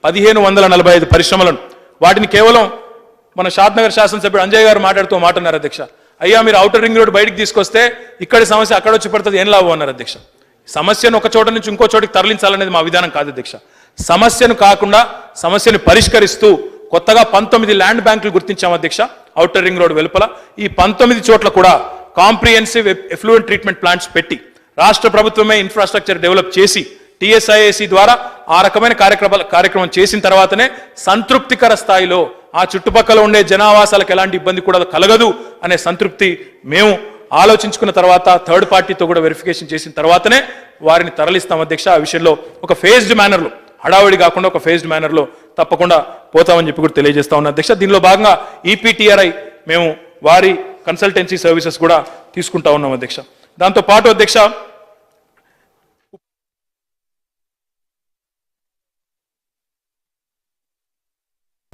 1545 పరిశ్రమలను, వాటిని కేవలం మన షాద్నగర్ శాసనసభ్యుడు అంజయ్ గారు మాట్లాడుతూ మాట్లాడారు అధ్యక్ష. అయ్యా, మీరు ఔటర్ రింగ్ రోడ్ బయటికి తీసుకొస్తే ఇక్కడి సమస్య అక్కడ వచ్చి పడుతుంది, ఏం లాభం అన్నారు అధ్యక్ష. సమస్యను ఒక చోట నుంచి ఇంకో చోటికి తరలించాలనేది మా విధానం కాదు అధ్యక్ష. సమస్యను కాకుండా సమస్యను పరిష్కరిస్తూ కొత్తగా 19 ల్యాండ్ బ్యాంకులు గుర్తించాం అధ్యక్ష ఔటర్ రింగ్ రోడ్ వెలుపల. ఈ 19 చోట్ల కూడా కాంప్రిహెన్సివ్ ఎఫ్లూయెంట్ ట్రీట్మెంట్ ప్లాంట్స్ పెట్టి రాష్ట్ర ప్రభుత్వమే ఇన్ఫ్రాస్ట్రక్చర్ డెవలప్ చేసి TSIAC ద్వారా ఆ రకమైన కార్యక్రమం చేసిన తర్వాతనే సంతృప్తికర స్థాయిలో ఆ చుట్టుపక్కల ఉండే జనావాసాలకు ఎలాంటి ఇబ్బంది కూడా కలగదు అనే సంతృప్తి మేము ఆలోచించుకున్న తర్వాత థర్డ్ పార్టీతో కూడా వెరిఫికేషన్ చేసిన తర్వాతనే వారిని తరలిస్తాం అధ్యక్ష. ఆ విషయంలో ఒక ఫేజ్డ్ మేనర్లో, హడావిడి కాకుండా ఒక ఫేజ్డ్ మేనర్లో తప్పకుండా పోతామని చెప్పి కూడా తెలియజేస్తా ఉన్నా అధ్యక్ష. దీనిలో భాగంగా EPTRI మేము వారి కన్సల్టెన్సీ సర్వీసెస్ కూడా తీసుకుంటా ఉన్నాం అధ్యక్ష. దాంతో పాటు అధ్యక్ష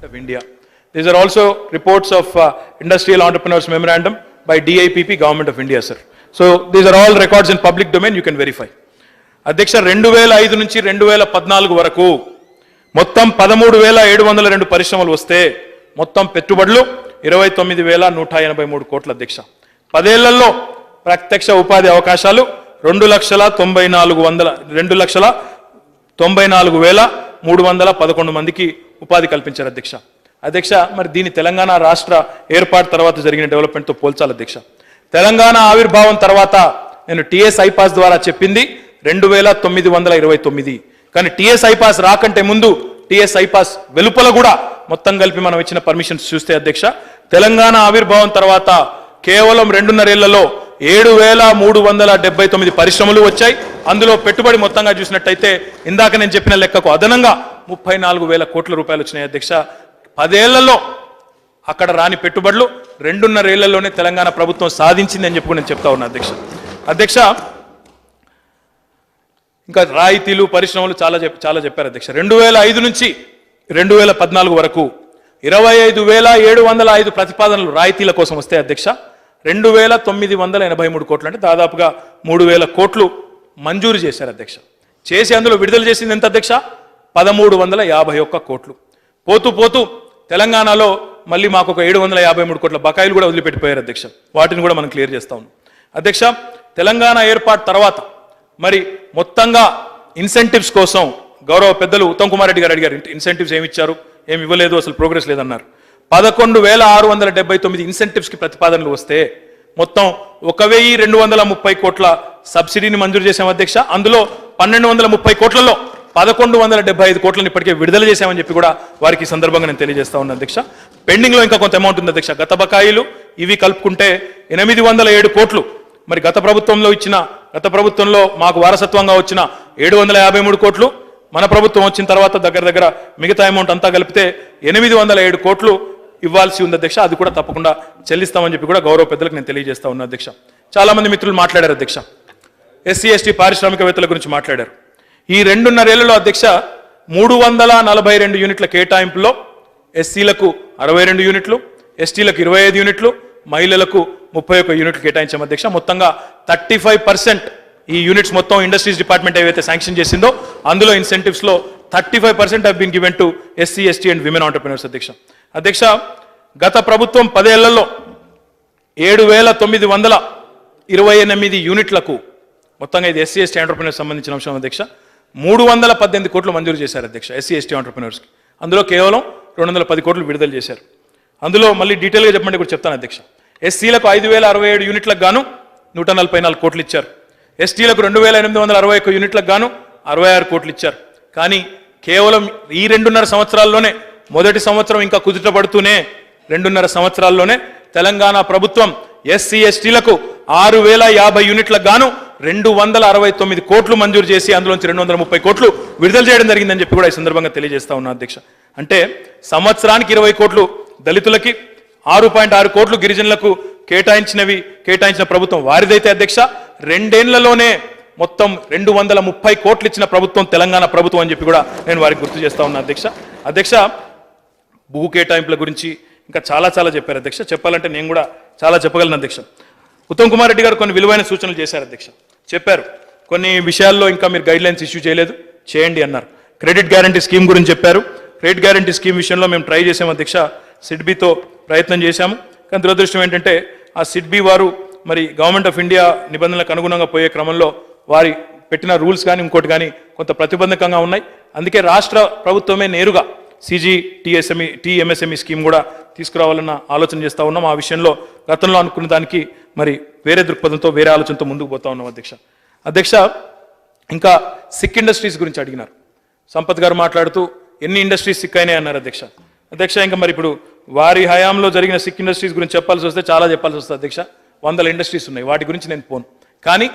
of India. These are also reports of Industrial Entrepreneurs Memorandum by DIPP, Government of India, sir. So these are all records in public domain, you can verify. అధ్యక్ష 2005 నుంచి 2014 వరకు మొత్తం 13,702 పరిశ్రమలు వస్తే మొత్తం పెట్టుబడులు 29,183 కోట్ల అధ్యక్ష. 10 ఏళ్లలో ప్రత్యక్ష ఉపాధి అవకాశాలు 2,94,311 మందికి ఉపాధి కల్పించారు అధ్యక్ష. మరి దీని తెలంగాణ రాష్ట్ర ఏర్పాటు తర్వాత జరిగిన డెవలప్మెంట్తో పోల్చాలి అధ్యక్ష. తెలంగాణ ఆవిర్భావం తర్వాత నేను TS ఐపాస్ ద్వారా చెప్పింది 2,929, కానీ TS ఐపాస్ రాకంటే ముందు టిఎస్ ఐపాస్ వెలుపల కూడా మొత్తం కలిపి మనం ఇచ్చిన పర్మిషన్స్ చూస్తే అధ్యక్ష, తెలంగాణ ఆవిర్భావం తర్వాత కేవలం 2.5 ఏళ్లలో 7,379 పరిశ్రమలు వచ్చాయి. అందులో పెట్టుబడి మొత్తంగా చూసినట్టయితే ఇందాక నేను చెప్పిన లెక్కకు అదనంగా 34,000 కోట్ల రూపాయలు వచ్చినాయి అధ్యక్ష. 10 ఏళ్లలో అక్కడ రాని పెట్టుబడులు 2.5 ఏళ్లలోనే తెలంగాణ ప్రభుత్వం సాధించింది అని చెప్పి నేను చెప్తా ఉన్నా అధ్యక్ష. ఇంకా రాయితీలు పరిశ్రమలు చాలా చెప్పారు అధ్యక్ష. 2005 నుంచి 2014 వరకు 25,705 ప్రతిపాదనలు రాయితీల కోసం వస్తే అధ్యక్ష 2,983 కోట్లు, అంటే దాదాపుగా 3,000 కోట్లు మంజూరు చేశారు అధ్యక్ష. చేసి అందులో విడుదల చేసింది ఎంత అధ్యక్ష? 1,351 కోట్లు. పోతూ తెలంగాణలో మళ్ళీ మాకు ఒక 753 కోట్ల బకాయిలు కూడా వదిలిపెట్టిపోయారు అధ్యక్ష. వాటిని కూడా మనం క్లియర్ చేస్తా ఉన్నాం అధ్యక్ష. తెలంగాణ ఏర్పాటు తర్వాత మరి మొత్తంగా ఇన్సెంటివ్స్ కోసం గౌరవ పెద్దలు ఉత్తమ్ కుమార్ రెడ్డి గారు అడిగారు, ఇన్సెంటివ్స్ ఏమి ఇచ్చారు, ఏమి ఇవ్వలేదు, అసలు ప్రోగ్రెస్ లేదన్నారు. 11,679 ఇన్సెంటివ్స్కి ప్రతిపాదనలు వస్తే మొత్తం 1,230 కోట్ల సబ్సిడీని మంజూరు చేశాం అధ్యక్ష. అందులో 1,230 కోట్లలో 1,175 కోట్లను ఇప్పటికే విడుదల చేశామని చెప్పి కూడా వారికి ఈ సందర్భంగా నేను తెలియజేస్తా ఉన్నా అధ్యక్ష. పెండింగ్లో ఇంకా కొంత అమౌంట్ ఉంది అధ్యక్ష. గత బకాయిలు ఇవి కలుపుకుంటే 807 కోట్లు. మరి గత ప్రభుత్వంలో మాకు వారసత్వంగా వచ్చిన 753 కోట్లు, మన ప్రభుత్వం వచ్చిన తర్వాత దగ్గర మిగతా అమౌంట్ అంతా కలిపితే 807 కోట్లు ఇవ్వాల్సి ఉంది అధ్యక్ష. అది కూడా తప్పకుండా చెల్లిస్తామని చెప్పి కూడా గౌరవ పెద్దలకు నేను తెలియజేస్తా ఉన్నా అధ్యక్ష. చాలా మంది మిత్రులు మాట్లాడారు అధ్యక్ష, ఎస్సీ ఎస్టీ పారిశ్రామికవేత్తల గురించి మాట్లాడారు. ఈ 2.5 ఏళ్లలో అధ్యక్ష 342 యూనిట్ల కేటాయింపులో ఎస్సీలకు 62 యూనిట్లు, ఎస్టీలకు 25 యూనిట్లు, మహిళలకు 31 యూనిట్లు కేటాయించాం అధ్యక్ష. మొత్తంగా 35% ఈ యూనిట్స్ మొత్తం ఇండస్ట్రీస్ డిపార్ట్మెంట్ ఏవైతే శాంక్షన్ చేసిందో అందులో ఇన్సెంటివ్స్ లో 35% have been given to SC ST and women entrepreneurs అధ్యక్ష. గత ప్రభుత్వం 10 ఏళ్లలో 7,928 యూనిట్లకు మొత్తంగా ఇది ఎస్సీ ఎస్టీ ఆంటర్‌ప్రెన్యూర్స్ సంబంధించిన అంశం అధ్యక్ష. 318 కోట్లు మంజూరు చేశారు అధ్యక్ష ఎస్సీ ఎస్టీ ఆంటర్‌ప్రెన్యూర్స్కి. అందులో కేవలం 210 కోట్లు విడుదల చేశారు. అందులో మళ్ళీ డీటెయిల్గా చెప్పమంటే కూడా చెప్తాను అధ్యక్ష. ఎస్సీలకు 5,067 యూనిట్లకు గాను 144 కోట్లు ఇచ్చారు. ఎస్టీలకు 2,861 యూనిట్లకు గాను 66 కోట్లు ఇచ్చారు. కానీ కేవలం ఈ 2.5 సంవత్సరాల్లోనే, మొదటి సంవత్సరం ఇంకా కుదుట పడుతూనే 2.5 సంవత్సరాల్లోనే తెలంగాణ ప్రభుత్వం ఎస్సీ ఎస్టీలకు 6,050 యూనిట్లకు గాను 269 కోట్లు మంజూరు చేసి అందులోంచి 230 కోట్లు విడుదల చేయడం జరిగిందని చెప్పి కూడా ఈ సందర్భంగా తెలియజేస్తా ఉన్నా అధ్యక్ష. అంటే సంవత్సరానికి 20 కోట్లు దళితులకి, 6.6 కోట్లు గిరిజనులకు కేటాయించిన ప్రభుత్వం వారిదైతే అధ్యక్ష 2 ఏళ్లలోనే మొత్తం 230 కోట్లు ఇచ్చిన ప్రభుత్వం తెలంగాణ ప్రభుత్వం అని చెప్పి కూడా నేను వారికి గుర్తు చేస్తా ఉన్నా అధ్యక్ష. భూ కేటాయింపుల గురించి ఇంకా చాలా చెప్పారు అధ్యక్ష. చెప్పాలంటే నేను కూడా చాలా చెప్పగలను అధ్యక్ష. ఉత్తమ్ కుమార్ రెడ్డి గారు కొన్ని విలువైన సూచనలు చేశారు అధ్యక్ష. చెప్పారు కొన్ని విషయాల్లో ఇంకా మీరు గైడ్ లైన్స్ ఇష్యూ చేయలేదు, చేయండి అన్నారు. క్రెడిట్ గ్యారంటీ స్కీమ్ గురించి చెప్పారు. క్రెడిట్ గ్యారంటీ స్కీమ్ విషయంలో మేము ట్రై చేసాం అధ్యక్ష, సిడ్బీతో ప్రయత్నం చేశాము. కానీ దురదృష్టం ఏంటంటే ఆ సిడ్బీ వారు మరి గవర్నమెంట్ ఆఫ్ ఇండియా నిబంధనలకు అనుగుణంగా పోయే క్రమంలో వారి పెట్టిన రూల్స్ కానీ ఇంకోటి కానీ కొంత ప్రతిబంధకంగా ఉన్నాయి. అందుకే రాష్ట్ర ప్రభుత్వమే నేరుగా టీఎంఎస్ఎంఈ స్కీమ్ కూడా తీసుకురావాలన్న ఆలోచన చేస్తూ ఉన్నాం. ఆ విషయంలో గతంలో అనుకున్న దానికి మరి వేరే దృక్పథంతో, వేరే ఆలోచనతో ముందుకు పోతా ఉన్నాం అధ్యక్ష. ఇంకా సిక్ ఇండస్ట్రీస్ గురించి అడిగినారు. సంపత్ గారు మాట్లాడుతూ ఎన్ని ఇండస్ట్రీస్ సిక్ అయినాయి అన్నారు అధ్యక్ష. ఇంకా మరి ఇప్పుడు వారి హయాంలో జరిగిన సిక్ ఇండస్ట్రీస్ గురించి చెప్పాల్సి వస్తే చాలా చెప్పాల్సి వస్తుంది అధ్యక్ష. 100 ఇండస్ట్రీస్ ఉన్నాయి, వాటి గురించి నేను పోను. కానీ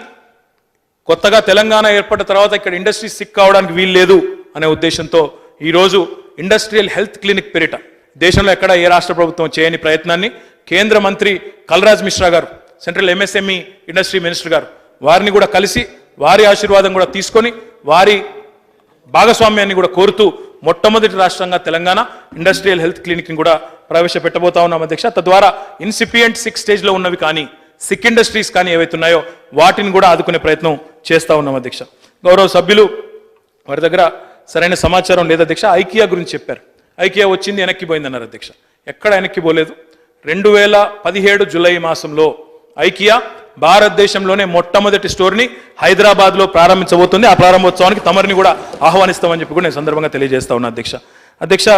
కొత్తగా తెలంగాణ ఏర్పడిన తర్వాత ఇక్కడ ఇండస్ట్రీస్ సిక్ కావడానికి వీలు లేదు అనే ఉద్దేశంతో ఈరోజు ఇండస్ట్రియల్ హెల్త్ క్లినిక్ పేరిట దేశంలో ఎక్కడ ఏ రాష్ట్ర ప్రభుత్వం చేయని ప్రయత్నాన్ని కేంద్ర మంత్రి కల్రాజ్ మిశ్రా గారు, సెంట్రల్ ఎంఎస్ఎంఈ ఇండస్ట్రీ మినిస్టర్ గారు, వారిని కూడా కలిసి వారి ఆశీర్వాదం కూడా తీసుకొని వారి భాగస్వామ్యాన్ని కూడా కోరుతూ మొట్టమొదటి రాష్ట్రంగా తెలంగాణ ఇండస్ట్రియల్ హెల్త్ క్లినిక్ని కూడా ప్రవేశపెట్టబోతా ఉన్నాం అధ్యక్ష. తద్వారా ఇన్సిపియంట్ 6 స్టేజ్లో ఉన్నవి కానీ సిక్ ఇండస్ట్రీస్ కానీ ఏవైతున్నాయో వాటిని కూడా ఆదుకునే ప్రయత్నం చేస్తూ ఉన్నాం అధ్యక్ష. గౌరవ సభ్యులు వారి దగ్గర సరైన సమాచారం లేదు అధ్యక్ష. ఐకియా గురించి చెప్పారు. ఐకియా వచ్చింది వెనక్కి పోయింది అన్నారు అధ్యక్ష. ఎక్కడ వెనక్కి పోలేదు. 2017 జూలై మాసంలో ఐకియా భారతదేశంలోనే మొట్టమొదటి స్టోర్ని హైదరాబాద్లో ప్రారంభించబోతుంది. ఆ ప్రారంభోత్సవానికి తమరిని కూడా ఆహ్వానిస్తామని చెప్పి కూడా నేను సందర్భంగా తెలియజేస్తా ఉన్నా అధ్యక్ష.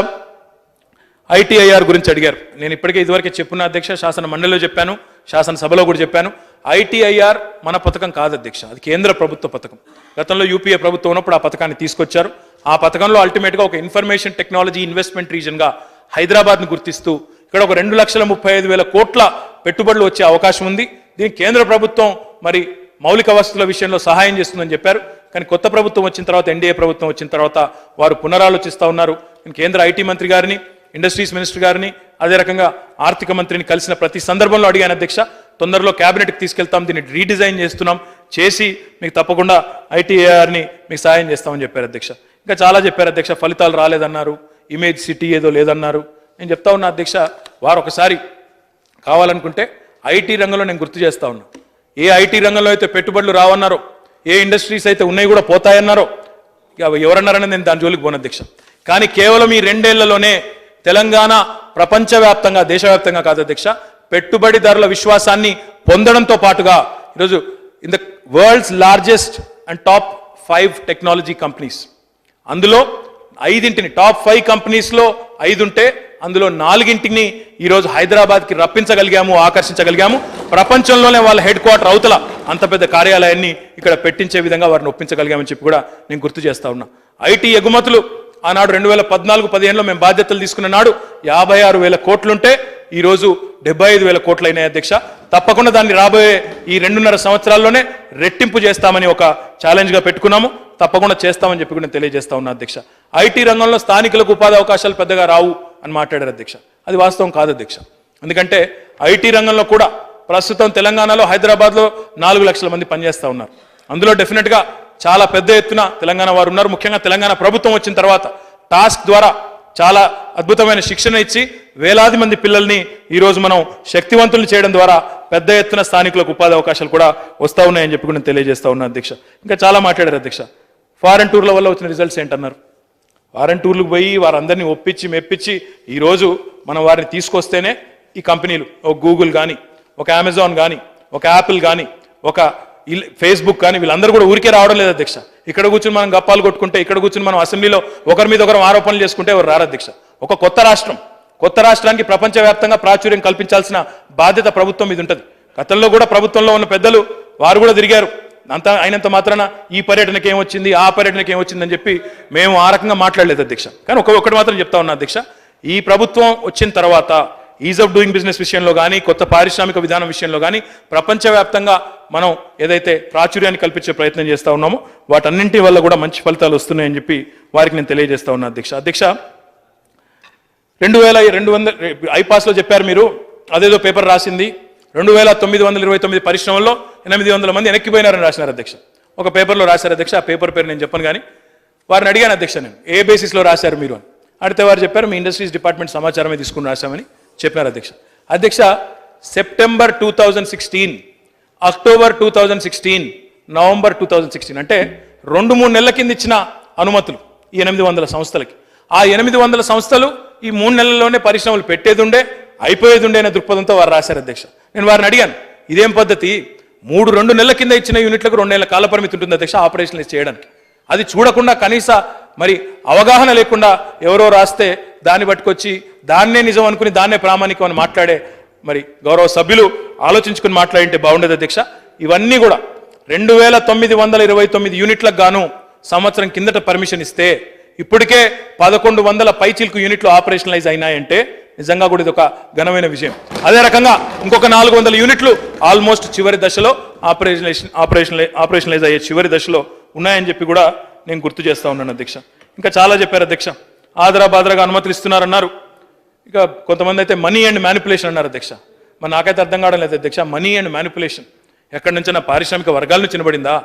ఐటీఐఆర్ గురించి అడిగారు. నేను ఇప్పటికే ఇదివరకే చెప్పున్నా అధ్యక్ష, శాసన మండలిలో చెప్పాను, శాసనసభలో కూడా చెప్పాను. ఐటీఐఆర్ మన పథకం కాదు అధ్యక్ష, అది కేంద్ర ప్రభుత్వ పథకం. గతంలో యూపీఏ ప్రభుత్వం ఉన్నప్పుడు ఆ పథకాన్ని తీసుకొచ్చారు. ఆ పథకంలో అల్టిమేట్గా ఒక ఇన్ఫర్మేషన్ టెక్నాలజీ ఇన్వెస్ట్మెంట్ రీజన్గా హైదరాబాద్ను గుర్తిస్తూ ఇక్కడ ఒక 2,35,000 కోట్ల పెట్టుబడులు వచ్చే అవకాశం ఉంది. దీనికి కేంద్ర ప్రభుత్వం మరి మౌలిక వసతుల విషయంలో సహాయం చేస్తుందని చెప్పారు. కానీ కొత్త ప్రభుత్వం వచ్చిన తర్వాత, ఎన్డీఏ ప్రభుత్వం వచ్చిన తర్వాత వారు పునరాలోచిస్తూ ఉన్నారు. నేను కేంద్ర ఐటీ మంత్రి గారిని, ఇండస్ట్రీస్ మినిస్టర్ గారిని, అదే రకంగా ఆర్థిక మంత్రిని కలిసిన ప్రతి సందర్భంలో అడిగాను అధ్యక్ష. తొందరలో క్యాబినెట్కి తీసుకెళ్తాం, దీన్ని రీడిజైన్ చేస్తున్నాం, చేసి మీకు తప్పకుండా ఐటీఏఆర్ని మీకు సహాయం చేస్తామని చెప్పారు అధ్యక్ష. ఇంకా చాలా చెప్పారు అధ్యక్ష. ఫలితాలు రాలేదన్నారు, ఇమేజ్ సిటీ ఏదో లేదన్నారు. నేను చెప్తా ఉన్నా అధ్యక్ష, వారు ఒకసారి కావాలనుకుంటే ఐటీ రంగంలో నేను గుర్తు చేస్తా ఉన్నా. ఏ ఐటీ రంగంలో అయితే పెట్టుబడులు రావన్నారో, ఏ ఇండస్ట్రీస్ అయితే ఉన్నాయి కూడా పోతాయన్నారో, ఇక ఎవరన్నారని నేను దాని జోలికి పోను అధ్యక్ష. కానీ కేవలం ఈ 2 ఏళ్లలోనే తెలంగాణ ప్రపంచవ్యాప్తంగా, దేశవ్యాప్తంగా కాదు అధ్యక్ష, పెట్టుబడిదారుల విశ్వాసాన్ని పొందడంతో పాటుగా ఈరోజు in the world's largest and top 5 technology companies, అందులో 5 టాప్ 5 కంపెనీస్లో 5 ఉంటే అందులో 4 ఈరోజు హైదరాబాద్కి రప్పించగలిగాము, ఆకర్షించగలిగాము. ప్రపంచంలోనే వాళ్ళ హెడ్ క్వార్టర్ అవతల అంత పెద్ద కార్యాలయాన్ని ఇక్కడ పెట్టించే విధంగా వారిని ఒప్పించగలిగామని చెప్పి కూడా నేను గుర్తు చేస్తా ఉన్నా. ఐటీ ఎగుమతులు ఆనాడు 2014-15లో మేము బాధ్యతలు తీసుకున్న నాడు 56,000 కోట్లుంటే ఈరోజు 75,000 కోట్లు అయినాయి అధ్యక్ష. తప్పకుండా దాన్ని రాబోయే ఈ 2.5 సంవత్సరాల్లోనే రెట్టింపు చేస్తామని ఒక ఛాలెంజ్గా పెట్టుకున్నాము. తప్పకుండా చేస్తామని చెప్పి కూడా తెలియజేస్తా ఉన్నా అధ్యక్ష. ఐటీ రంగంలో స్థానికులకు ఉపాధి అవకాశాలు పెద్దగా రావు అని మాట్లాడారు అధ్యక్ష. అది వాస్తవం కాదు అధ్యక్ష. ఎందుకంటే ఐటీ రంగంలో కూడా ప్రస్తుతం తెలంగాణలో, హైదరాబాద్లో 4 లక్షల మంది పనిచేస్తూ ఉన్నారు. అందులో డెఫినెట్గా చాలా పెద్ద ఎత్తున తెలంగాణ వారు ఉన్నారు. ముఖ్యంగా తెలంగాణ ప్రభుత్వం వచ్చిన తర్వాత టాస్క్ ద్వారా చాలా అద్భుతమైన శిక్షణ ఇచ్చి వేలాది మంది పిల్లల్ని ఈరోజు మనం శక్తివంతులు చేయడం ద్వారా పెద్ద ఎత్తున స్థానికులకు ఉపాధి అవకాశాలు కూడా వస్తూ ఉన్నాయని చెప్పి కూడా నేను తెలియజేస్తా ఉన్నా అధ్యక్ష. ఇంకా చాలా మాట్లాడారు అధ్యక్ష. ఫారెన్ టూర్ల వల్ల వచ్చిన రిజల్ట్స్ ఏంటన్నారు? ఫారెన్ టూర్లకు పోయి వారందరినీ ఒప్పించి మెప్పించి ఈరోజు మనం వారిని తీసుకొస్తేనే ఈ కంపెనీలు, ఒక గూగుల్ కానీ, ఒక అమెజాన్ కానీ, ఒక యాపిల్ కానీ, ఒక ఫేస్బుక్ కానీ, వీళ్ళందరూ కూడా ఊరికే రావడం లేదు అధ్యక్ష. ఇక్కడ కూర్చుని మనం గప్పాలు కొట్టుకుంటే, ఇక్కడ కూర్చుని మనం అసెంబ్లీలో ఒకరి మీద ఒకరు ఆరోపణలు చేసుకుంటే ఎవరు రారు అధ్యక్ష. ఒక కొత్త రాష్ట్రానికి ప్రపంచవ్యాప్తంగా ప్రాచుర్యం కల్పించాల్సిన బాధ్యత ప్రభుత్వం మీద ఉంటుంది. గతంలో కూడా ప్రభుత్వంలో ఉన్న పెద్దలు వారు కూడా తిరిగారు. అంత అయినంత మాత్రాన ఈ పర్యటనకి ఏమొచ్చింది, ఆ పర్యటనకి ఏమొచ్చిందని చెప్పి మేము ఆ రకంగా మాట్లాడలేదు అధ్యక్ష. కానీ ఒకటి మాత్రం చెప్తా ఉన్నా అధ్యక్ష, ఈ ప్రభుత్వం వచ్చిన తర్వాత ఈజ్ ఆఫ్ డూయింగ్ బిజినెస్ విషయంలో కానీ, కొత్త పారిశ్రామిక విధానం విషయంలో కానీ ప్రపంచవ్యాప్తంగా మనం ఏదైతే ప్రాచుర్యాన్ని కల్పించే ప్రయత్నం చేస్తూ ఉన్నామో వాటన్నింటి వల్ల కూడా మంచి ఫలితాలు వస్తున్నాయని చెప్పి వారికి నేను తెలియజేస్తా ఉన్నా అధ్యక్ష. 2200 ఐపాస్లో చెప్పారు మీరు, అదేదో పేపర్ రాసింది 2929 పరిశ్రమల్లో 800 మంది వెనక్కిపోయినారని రాసినారు అధ్యక్ష. ఒక పేపర్లో రాశారు అధ్యక్ష. ఆ పేపర్ పేరు నేను చెప్పను, కానీ వారిని అడిగాను అధ్యక్ష, నేను ఏ బేసిస్లో రాశారు మీరు అని. అడిగితే వారు చెప్పారు మీ ఇండస్ట్రీస్ డిపార్ట్మెంట్ సమాచారమే తీసుకుని రాశామని చెప్పారు అధ్యక్ష. సెప్టెంబర్ 2016, అక్టోబర్ 2016, నవంబర్ 2016 అంటే 2-3 నెలల కింద ఇచ్చిన అనుమతులు ఈ 800 సంస్థలకి. ఆ 800 సంస్థలు ఈ 3 నెలల్లోనే పరిశ్రమలు పెట్టేది ఉండే, అయిపోయేది ఉండే అనే దృక్పథంతో వారు రాశారు అధ్యక్ష. నేను వారిని అడిగాను, ఇదేం పద్ధతి? 2 నెలల కింద ఇచ్చిన యూనిట్లకు 2 నెలల కాల పరిమితి ఉంటుంది అధ్యక్ష ఆపరేషనలైజ్ చేయడానికి. అది చూడకుండా కనీస మరి అవగాహన లేకుండా ఎవరో రాస్తే దాన్ని పట్టుకొచ్చి దాన్నే నిజం అనుకుని దాన్నే ప్రామాణికం అని మాట్లాడే మరి గౌరవ సభ్యులు ఆలోచించుకుని మాట్లాడింటే బాగుండేది అధ్యక్ష. ఇవన్నీ కూడా 2929 యూనిట్లకు గాను సంవత్సరం కిందట పర్మిషన్ ఇస్తే ఇప్పటికే 1100 పైచిల్కు యూనిట్లు ఆపరేషనలైజ్ అయినాయంటే నిజంగా కూడా ఇది ఒక ఘనమైన విషయం. అదే రకంగా ఇంకొక 400 యూనిట్లు ఆల్మోస్ట్ చివరి దశలో ఆపరేషనలైజ్ అయ్యే చివరి దశలో ఉన్నాయని చెప్పి కూడా నేను గుర్తు చేస్తా ఉన్నాను అధ్యక్ష. ఇంకా చాలా చెప్పారు అధ్యక్ష. ఆదరాబాదరాగా అనుమతులు ఇస్తున్నారన్నారు. ఇక కొంతమంది అయితే మనీ అండ్ మ్యానిపులేషన్ అన్నారు అధ్యక్ష. మరి నాకైతే అర్థం కావడం లేదు అధ్యక్ష. మనీ అండ్ మ్యానిపులేషన్ ఎక్కడి నుంచైనా పారిశ్రామిక వర్గాల నుంచి వినబడిందా,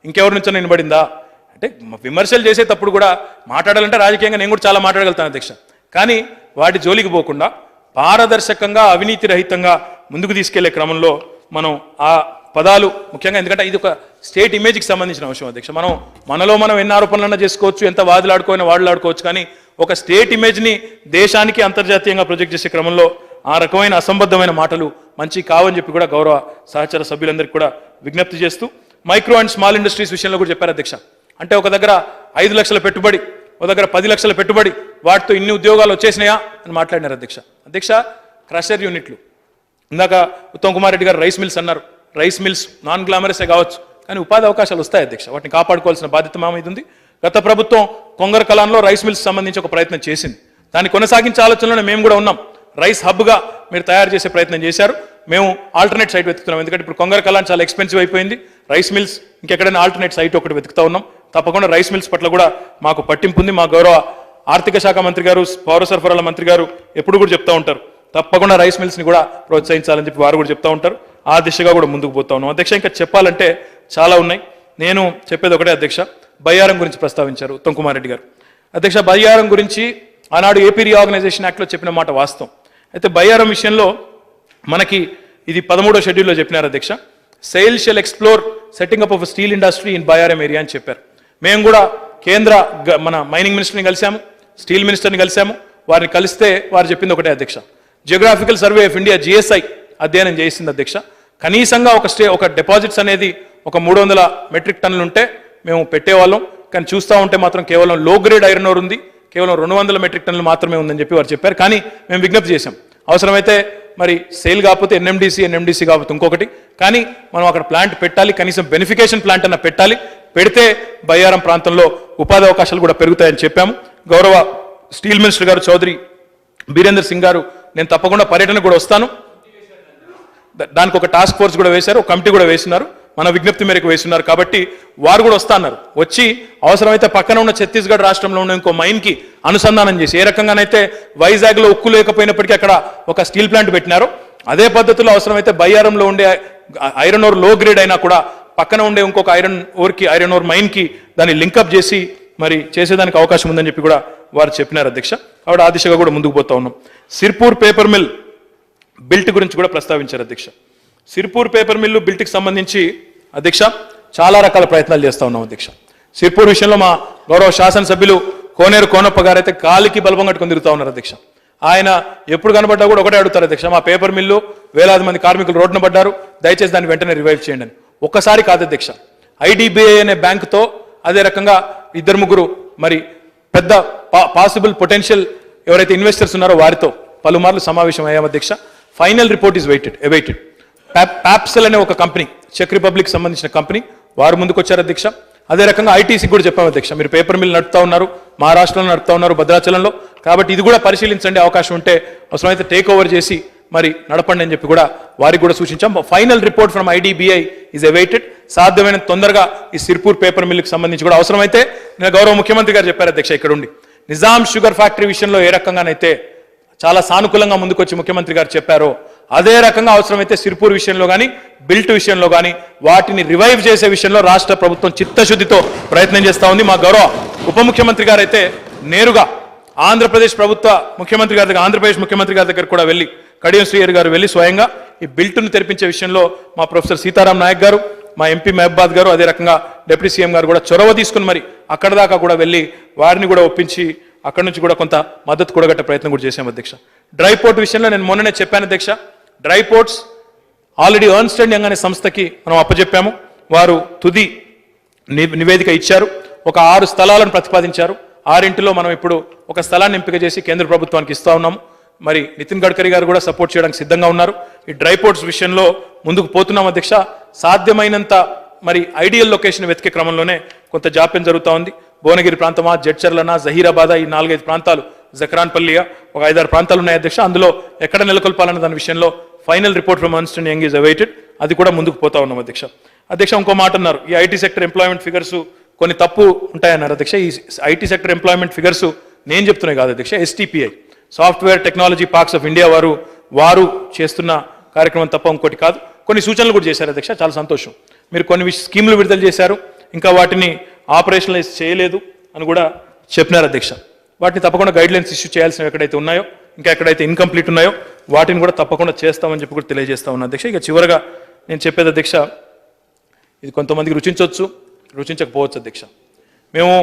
ఇంకెవరి నుంచైనా వినబడిందా? అంటే విమర్శలు చేసేటప్పుడు కూడా మాట్లాడాలంటే రాజకీయంగా నేను కూడా చాలా మాట్లాడగలుగుతాను అధ్యక్ష. కానీ వాటి జోలికి పోకుండా పారదర్శకంగా, అవినీతి రహితంగా ముందుకు తీసుకెళ్లే క్రమంలో మనం ఆ పదాలు ముఖ్యంగా, ఎందుకంటే ఇది ఒక స్టేట్ ఇమేజ్కి సంబంధించిన అంశం అధ్యక్ష. మనలో మనం ఎన్ని ఆరోపణలన్నా చేసుకోవచ్చు, ఎంత వాదులాడుకోవచ్చు, కానీ ఒక స్టేట్ ఇమేజ్ని దేశానికి అంతర్జాతీయంగా ప్రొజెక్ట్ చేసే క్రమంలో ఆ రకమైన అసంబద్ధమైన మాటలు మంచి కావని చెప్పి కూడా గౌరవ సహచర సభ్యులందరికీ కూడా విజ్ఞప్తి చేస్తూ మైక్రో అండ్ స్మాల్ ఇండస్ట్రీస్ విషయంలో కూడా చెప్పారు అధ్యక్ష. అంటే ఒక దగ్గర 5 లక్షల పెట్టుబడి, ఒక దగ్గర 10 లక్షల పెట్టుబడి, వాటితో ఇన్ని ఉద్యోగాలు వచ్చేసినాయా అని మాట్లాడినారు అధ్యక్ష. క్రషర్ యూనిట్లు, ఇందాక ఉత్తమ్ కుమార్ రెడ్డి గారు రైస్ మిల్స్ అన్నారు. రైస్ మిల్స్ నాన్ గ్లామరసే కావచ్చు, కానీ ఉపాధి అవకాశాలు వస్తాయి అధ్యక్ష. వాటిని కాపాడుకోవాల్సిన బాధ్యత మా మీద ఉంది. గత ప్రభుత్వం కొంగర కలాన్లో రైస్ మిల్స్ సంబంధించి ఒక ప్రయత్నం చేసింది. దాన్ని కొనసాగించే ఆలోచనలోనే మేము కూడా ఉన్నాం. రైస్ హబ్గా మీరు తయారు చేసే ప్రయత్నం చేశారు. మేము ఆల్టర్నేట్ సైట్ వెతుకుతున్నాం. ఎందుకంటే ఇప్పుడు కొంగర కలాన్ చాలా ఎక్స్పెన్సివ్ అయిపోయింది. రైస్ మిల్స్ ఇంకెక్కడైనా ఆల్టర్నేట్ సైట్ ఒకటి వెతుకుతా ఉన్నాం. తప్పకుండా రైస్ మిల్స్ పట్ల కూడా మాకు పట్టింపు ఉంది. మా గౌరవ ఆర్థిక శాఖ మంత్రి గారు, పౌర సరఫరాల మంత్రి గారు ఎప్పుడు కూడా చెప్తా ఉంటారు, తప్పకుండా రైస్ మిల్స్ని కూడా ప్రోత్సహించాలని చెప్పి వారు కూడా చెప్తా ఉంటారు. ఆ దిశగా కూడా ముందుకు పోతా ఉన్నాం. అధ్యక్ష, ఇంకా చెప్పాలంటే చాలా ఉన్నాయి. నేను చెప్పేది ఒకటే అధ్యక్ష, బయ్యారం గురించి ప్రస్తావించారు ఉత్తమ్ కుమార్ రెడ్డి గారు. అధ్యక్ష, బయ్యారం గురించి ఆనాడు ఏపీ రీఆర్గనైజేషన్ యాక్ట్లో చెప్పిన మాట వాస్తవం. అయితే బయ్యారం విషయంలో మనకి ఇది 13వ షెడ్యూల్లో చెప్పినారు అధ్యక్ష. SAIL shall explore setting up of steel industry in Bayyaram area అని చెప్పారు. మేము కూడా కేంద్ర మన మైనింగ్ మినిస్టర్ని కలిసాము, స్టీల్ మినిస్టర్ని కలిసాము. వారిని కలిస్తే వారు చెప్పింది ఒకటే అధ్యక్ష, geographical survey of India GSI అధ్యయనం చేసింది అధ్యక్ష. కనీసంగా ఒక డిపాజిట్స్ అనేది ఒక 300 మెట్రిక్ టన్నులు ఉంటే మేము పెట్టేవాళ్ళం. కానీ చూస్తూ ఉంటే మాత్రం కేవలం లో గ్రేడ్ ఐరన్ ఓర్ ఉంది, కేవలం 200 మెట్రిక్ టన్నులు మాత్రమే ఉందని చెప్పి వారు చెప్పారు. కానీ మేము విజ్ఞప్తి చేశాం, అవసరమైతే మరి సేల్ కాకపోతే NMDC కాకపోతే ఇంకొకటి, కానీ మనం అక్కడ ప్లాంట్ పెట్టాలి, కనీసం బెనిఫికేషన్ ప్లాంట్ అన్న పెట్టాలి. పెడితే బయ్యారం ప్రాంతంలో ఉపాధి అవకాశాలు కూడా పెరుగుతాయని చెప్పాము. గౌరవ స్టీల్ మినిస్టర్ గారు చౌదరి బీరేందర్ సింగ్ గారు నేను తప్పకుండా పర్యటన కూడా వస్తాను. దానికి ఒక టాస్క్ ఫోర్స్ కూడా వేశారు, ఒక కమిటీ కూడా వేసినారు, మన విజ్ఞప్తి మేరకు వేస్తున్నారు. కాబట్టి వారు కూడా వస్తున్నారు. వచ్చి అవసరమైతే పక్కన ఉన్న ఛత్తీస్గఢ్ రాష్ట్రంలో ఉన్న ఇంకో మైన్కి అనుసంధానం చేసి, ఏ రకంగానైతే వైజాగ్లో ఉక్కు లేకపోయినప్పటికీ అక్కడ ఒక స్టీల్ ప్లాంట్ పెట్టినారో అదే పద్ధతిలో అవసరమైతే బయ్యారంలో ఉండే ఐరన్ ఓర్ లో గ్రేడ్ అయినా కూడా పక్కన ఉండే ఇంకొక ఐరన్ ఓర్ మైన్కి దాన్ని లింకప్ చేసి మరి చేసేదానికి అవకాశం ఉందని చెప్పి కూడా వారు చెప్పినారు అధ్యక్ష. కాబట్టి ఆ దిశగా కూడా ముందుకు పోతా ఉన్నాం. సిర్పూర్ పేపర్ మిల్ బిల్ట్ గురించి కూడా ప్రస్తావించారు అధ్యక్ష. సిర్పూర్ పేపర్ మిల్లు బిల్ట్కి సంబంధించి అధ్యక్ష చాలా రకాల ప్రయత్నాలు చేస్తూ ఉన్నాం అధ్యక్ష. సిర్పూర్ విషయంలో మా గౌరవ శాసనసభ్యులు కోనేరు కోనప్ప గారు అయితే కాలికి బలపం కట్టుకొని తిరుగుతూ ఉన్నారు అధ్యక్ష. ఆయన ఎప్పుడు కనబడ్డా కూడా ఒకటే అడుగుతారు అధ్యక్ష, మా పేపర్ మిల్లు వేలాది మంది కార్మికులు రోడ్డున పడ్డారు, దయచేసి దాన్ని వెంటనే రివైవ్ చేయండి అని. ఒక్కసారి కాదు అధ్యక్ష, IDBI అనే బ్యాంకుతో అదే రకంగా 2-3 మరి పెద్ద పాసిబుల్ పొటెన్షియల్ ఎవరైతే ఇన్వెస్టర్స్ ఉన్నారో వారితో పలుమార్లు సమావేశం అయ్యాం అధ్యక్ష. Final report is awaited. ప్యాప్సెల్ అనే ఒక కంపెనీ, చెక్ రిపబ్లిక్ సంబంధించిన కంపెనీ, వారు ముందుకు వచ్చారు అధ్యక్ష. అదే రకంగా ITC కూడా చెప్పాము అధ్యక్ష, మీరు పేపర్ మిల్ నడుపుతా ఉన్నారు, మహారాష్ట్రలో నడుపుతా ఉన్నారు, భద్రాచలంలో, కాబట్టి ఇది కూడా పరిశీలించండి, అవకాశం ఉంటే అవసరమైతే టేక్ ఓవర్ చేసి మరి నడపండి అని చెప్పి కూడా వారికి కూడా సూచించాం. Final report from IDBI is awaited. సాధ్యమైన తొందరగా ఈ సిర్పూర్ పేపర్ మిల్కి సంబంధించి కూడా అవసరమైతే నేను గౌరవ ముఖ్యమంత్రి గారు చెప్పారు అధ్యక్ష, ఇక్కడ ఉండి నిజాం షుగర్ ఫ్యాక్టరీ విషయంలో ఏ రకంగానైతే చాలా సానుకూలంగా ముందుకొచ్చి ముఖ్యమంత్రి గారు చెప్పారో అదే రకంగా అవసరమైతే సిర్పూర్ విషయంలో కానీ బిల్ట్ విషయంలో కానీ వాటిని రివైవ్ చేసే విషయంలో రాష్ట్ర ప్రభుత్వం చిత్తశుద్ధితో ప్రయత్నం చేస్తూ ఉంది. మా గౌరవ ఉప ముఖ్యమంత్రి గారు అయితే నేరుగా ఆంధ్రప్రదేశ్ ముఖ్యమంత్రి గారి దగ్గర కూడా వెళ్ళి, కడియం శ్రీహరి గారు వెళ్ళి స్వయంగా ఈ బిల్ట్ను తెరిపించే విషయంలో మా ప్రొఫెసర్ సీతారాం నాయక్ గారు, మా MP మహబాద్ గారు, అదే రకంగా డిప్యూటీ CM గారు కూడా చొరవ తీసుకుని మరి అక్కడ దాకా కూడా వెళ్ళి వారిని కూడా ఒప్పించి అక్కడి నుంచి కూడా కొంత మద్దతు కూడగట్టే ప్రయత్నం కూడా చేశాం అధ్యక్ష. డ్రై పోర్ట్ విషయంలో నేను మొన్ననే చెప్పాను అధ్యక్ష, dry ports already Ernst and Young అనే సంస్థకి మనం అప్పచెప్పాము. వారు తుది నివేదిక ఇచ్చారు. ఒక 6 స్థలాలను ప్రతిపాదించారు. 6 మనం ఇప్పుడు ఒక స్థలాన్ని ఎంపిక చేసి కేంద్ర ప్రభుత్వానికి ఇస్తా ఉన్నాము. మరి నితిన్ గడ్కరీ గారు కూడా సపోర్ట్ చేయడానికి సిద్ధంగా ఉన్నారు. ఈ డ్రై పోర్ట్స్ విషయంలో ముందుకు పోతున్నాం అధ్యక్ష. సాధ్యమైనంత మరి ఐడియల్ లొకేషన్ వెతికే క్రమంలోనే కొంత జాప్యం జరుగుతూ ఉంది. భువనగిరి ప్రాంతమా, జడ్చర్లనా, జహీరాబాద్, ఈ 4-5 ప్రాంతాలు, జక్రాన్పల్లియా, ఒక 5-6 ప్రాంతాలు ఉన్నాయి అధ్యక్ష. అందులో ఎక్కడ నెలకొల్పాలన్న దాని విషయంలో final report from Ernst and Young is awaited. అది కూడా ముందుకు పోతా ఉన్నాం అధ్యక్ష. ఇంకో మాట అన్నారు, ఈ IT సెక్టర్ ఎంప్లాయ్మెంట్ ఫిగర్స్ కొన్ని తప్పు ఉంటాయన్నారు అధ్యక్ష. ఈ IT సెక్టర్ ఎంప్లాయ్మెంట్ ఫిగర్స్ నేను చెప్తున్నాయి కాదు అధ్యక్ష, STPI software technology parks of India వారు చేస్తున్న కార్యక్రమం తప్ప ఇంకోటి కాదు. కొన్ని సూచనలు కూడా చేశారు అధ్యక్ష, చాలా సంతోషం. మీరు కొన్ని స్కీములు విడుదల చేశారు, ఇంకా వాటిని ఆపరేషనలైజ్ చేయలేదు అని కూడా చెప్పినారు అధ్యక్ష. వాటిని తప్పకుండా గైడ్లైన్స్ ఇష్యూ చేయాల్సినవి ఎక్కడైతే ఉన్నాయో, ఇంకా ఎక్కడైతే ఇన్కంప్లీట్ ఉన్నాయో వాటిని కూడా తప్పకుండా చేస్తామని చెప్పి కూడా తెలియజేస్తా ఉన్నా అధ్యక్ష. ఇక చివరగా నేను చెప్పేది అధ్యక్ష, ఇది కొంతమందికి రుచించవచ్చు, రుచించకపోవచ్చు అధ్యక్ష. మేము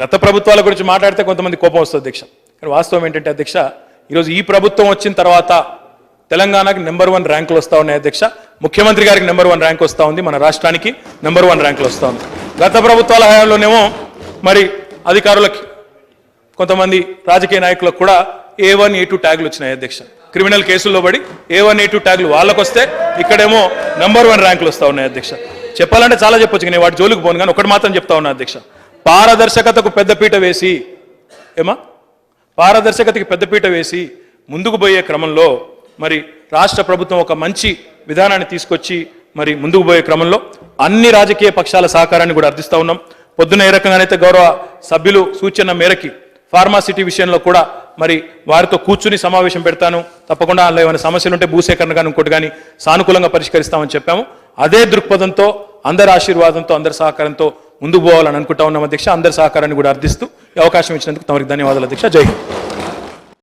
గత ప్రభుత్వాల గురించి మాట్లాడితే కొంతమంది కోపం వస్తుంది అధ్యక్ష. కానీ వాస్తవం ఏంటంటే అధ్యక్ష, ఈరోజు ఈ ప్రభుత్వం వచ్చిన తర్వాత తెలంగాణకి నెంబర్ 1 ర్యాంకులు వస్తూ ఉన్నాయి అధ్యక్ష. ముఖ్యమంత్రి గారికి నెంబర్ 1 ర్యాంక్ వస్తూ ఉంది, మన రాష్ట్రానికి నెంబర్ 1 ర్యాంకులు వస్తూ ఉంది. గత ప్రభుత్వాల హయాంలోనేమో మరి అధికారులకి, కొంతమంది రాజకీయ నాయకులకు కూడా A1, A2 ట్యాగులు వచ్చినాయి అధ్యక్ష. క్రిమినల్ కేసుల్లో పడి A1, A2 ట్యాగులు వాళ్ళకు వస్తే ఇక్కడేమో నెంబర్ 1 ర్యాంకులు వస్తూ ఉన్నాయి అధ్యక్ష. చెప్పాలంటే చాలా చెప్పొచ్చు, నేను వాటి జోలికి పోను, కానీ ఒకటి మాత్రం చెప్తా ఉన్నా అధ్యక్ష, పారదర్శకతకు పెద్దపీట వేసి పారదర్శకతకి పెద్దపీట వేసి ముందుకు పోయే క్రమంలో మరి రాష్ట్ర ప్రభుత్వం ఒక మంచి విధానాన్ని తీసుకొచ్చి మరి ముందుకు పోయే క్రమంలో అన్ని రాజకీయ పక్షాల సహకారాన్ని కూడా అర్థిస్తూ ఉన్నాం. పొద్దున ఏ రకంగానైతే గౌరవ సభ్యులు సూచన మేరకి ఫార్మాసిటీ విషయంలో కూడా మరి వారితో కూర్చుని సమావేశం పెడతాను, తప్పకుండా అందులో ఏమైనా సమస్యలు ఉంటే భూసేకరణ కానీ ఇంకోటి కానీ సానుకూలంగా పరిష్కరిస్తామని చెప్పాము. అదే దృక్పథంతో అందరి ఆశీర్వాదంతో అందరి సహకారంతో ముందుకు పోవాలని అనుకుంటా ఉన్నాం అధ్యక్ష. అందరి సహకారాన్ని కూడా అర్థిస్తూ ఈ అవకాశం ఇచ్చినందుకు తమరికి ధన్యవాదాలు అధ్యక్ష. జై హింద్.